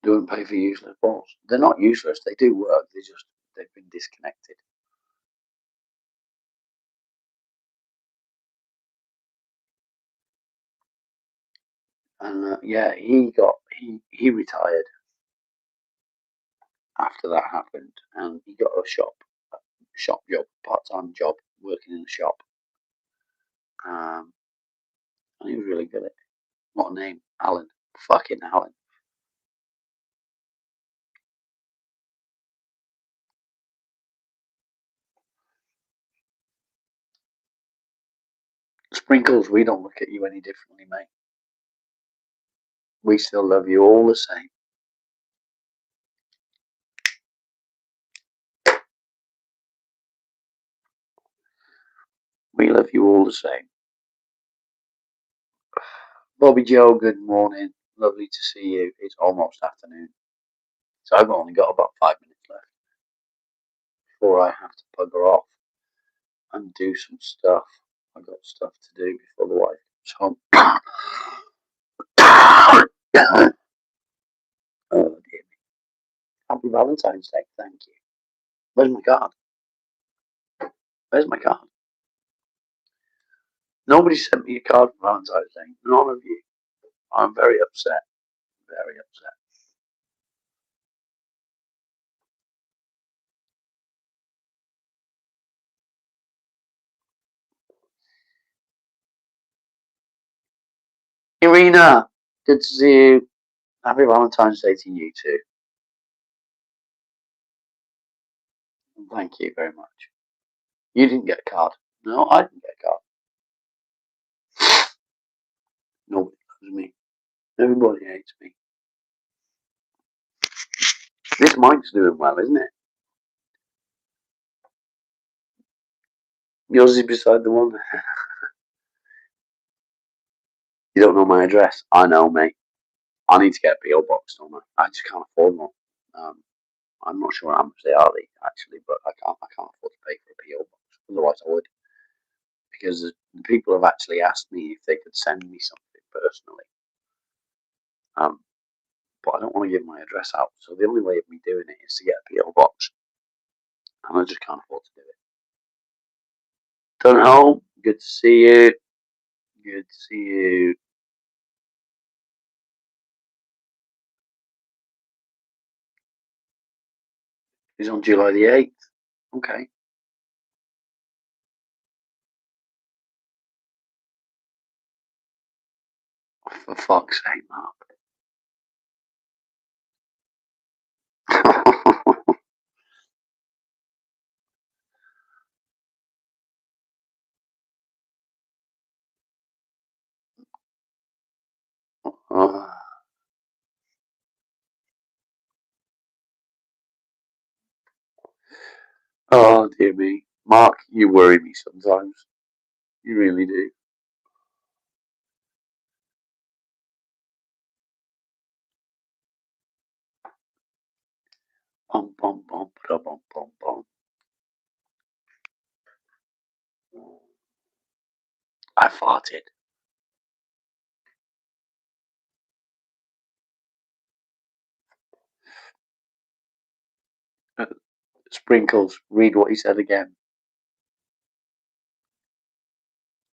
Don't pay for useless balls. They're not useless. They do work. They've been disconnected. And yeah, he retired after that happened, and he got a shop job, part-time job, working in a shop. And he was really good at it. What a name, Alan. Fucking Alan. Sprinkles, we don't look at you any differently, mate. We still love you all the same. We love you all the same. Bobby Joe, good morning. Lovely to see you. It's almost afternoon. So I've only got about 5 minutes left before I have to bugger off and do some stuff. I've got stuff to do before the wife comes home. Oh dear me. Happy Valentine's Day, thank you. Where's my card? Where's my card? Nobody sent me a card for Valentine's Day. None of you. I'm very upset. Very upset. Irina, good to see you. Happy Valentine's Day to you too. Thank you very much. You didn't get a card. No, I didn't get a card. Nobody loves me. Everybody hates me. This mic's doing well, isn't it? Yours is beside the one. You don't know my address. I know, mate. I need to get a PO box, don't I? I just can't afford one. Um, I'm not sure how much they are actually, but I can't afford to pay for a PO box. Otherwise, I would, because the people have actually asked me if they could send me something personally. Um, but I don't want to give my address out. So the only way of me doing it is to get a PO box, and I just can't afford to do it. Don't know. Good to see you. Good to see you. He's on July the 8th. Okay. For fuck's sake, Mark. Oh dear me. Mark, you worry me sometimes. You really do. Bum bum bum bum bum bum. I farted. Sprinkles, read what he said again.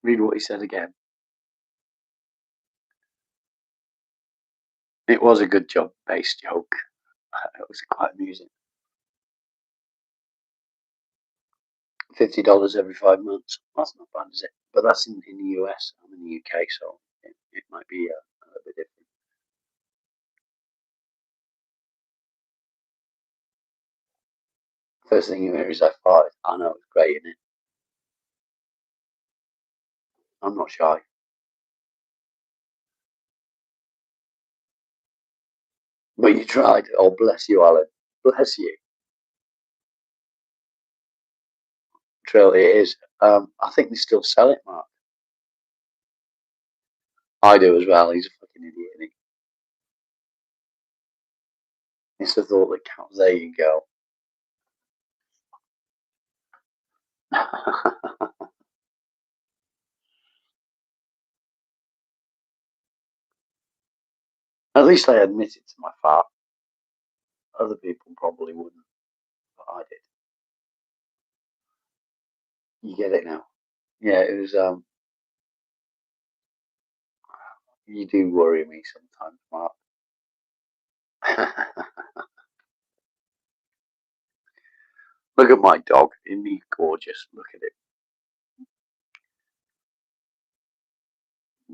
Read what he said again. It was a good job-based joke. It was quite amusing. $50 every 5 months. That's not bad, is it? But that's in the US. I'm in the UK, so it might be a little bit different. First thing you hear is I farted. I know, it's great, isn't it? I'm not shy. But you tried. Oh, bless you, Alan. Bless you. Trail, it is. I think they still sell it, Mark. I do as well. He's a fucking idiot, isn't he? It's the thought that counts. There you go. At least I admitted to my fart. Other people probably wouldn't, but I did. You get it now. Yeah, it was. You do worry me sometimes, Mark. Look at my dog. Isn't he gorgeous? Look at him.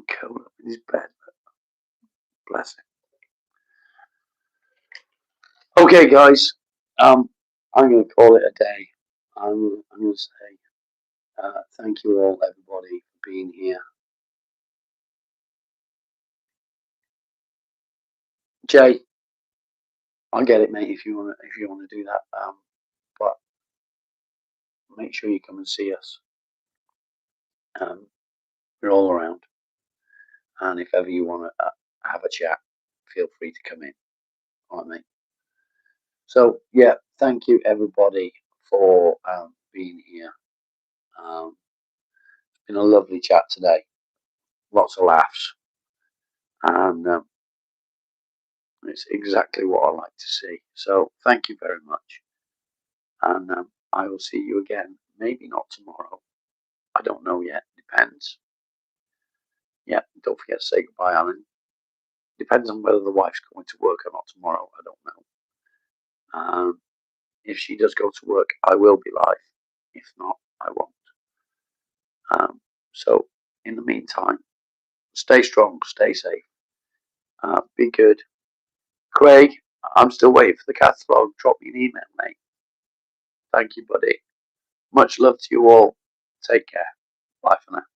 Curled up in his bed. Bless him. Okay, guys. I'm going to call it a day. I'm going to say thank you all, everybody, for being here. Jay, I get it, mate. If you want to do that, but make sure you come and see us. We're all around, and if ever you want to have a chat, feel free to come in. All right, mate. So yeah, thank you everybody for being here. It's been a lovely chat today. Lots of laughs, and it's exactly what I like to see. So thank you very much, and I will see you again. Maybe not tomorrow. I don't know yet. Depends. Yeah, don't forget to say goodbye, Alan. Depends on whether the wife's going to work or not tomorrow. I don't know. If she does go to work, I will be live. If not, I won't. So in the meantime, stay strong, stay safe, be good. Craig, I'm still waiting for the catalogue. Drop me an email, mate. Thank you, buddy. Much love to you all. Take care. Bye for now.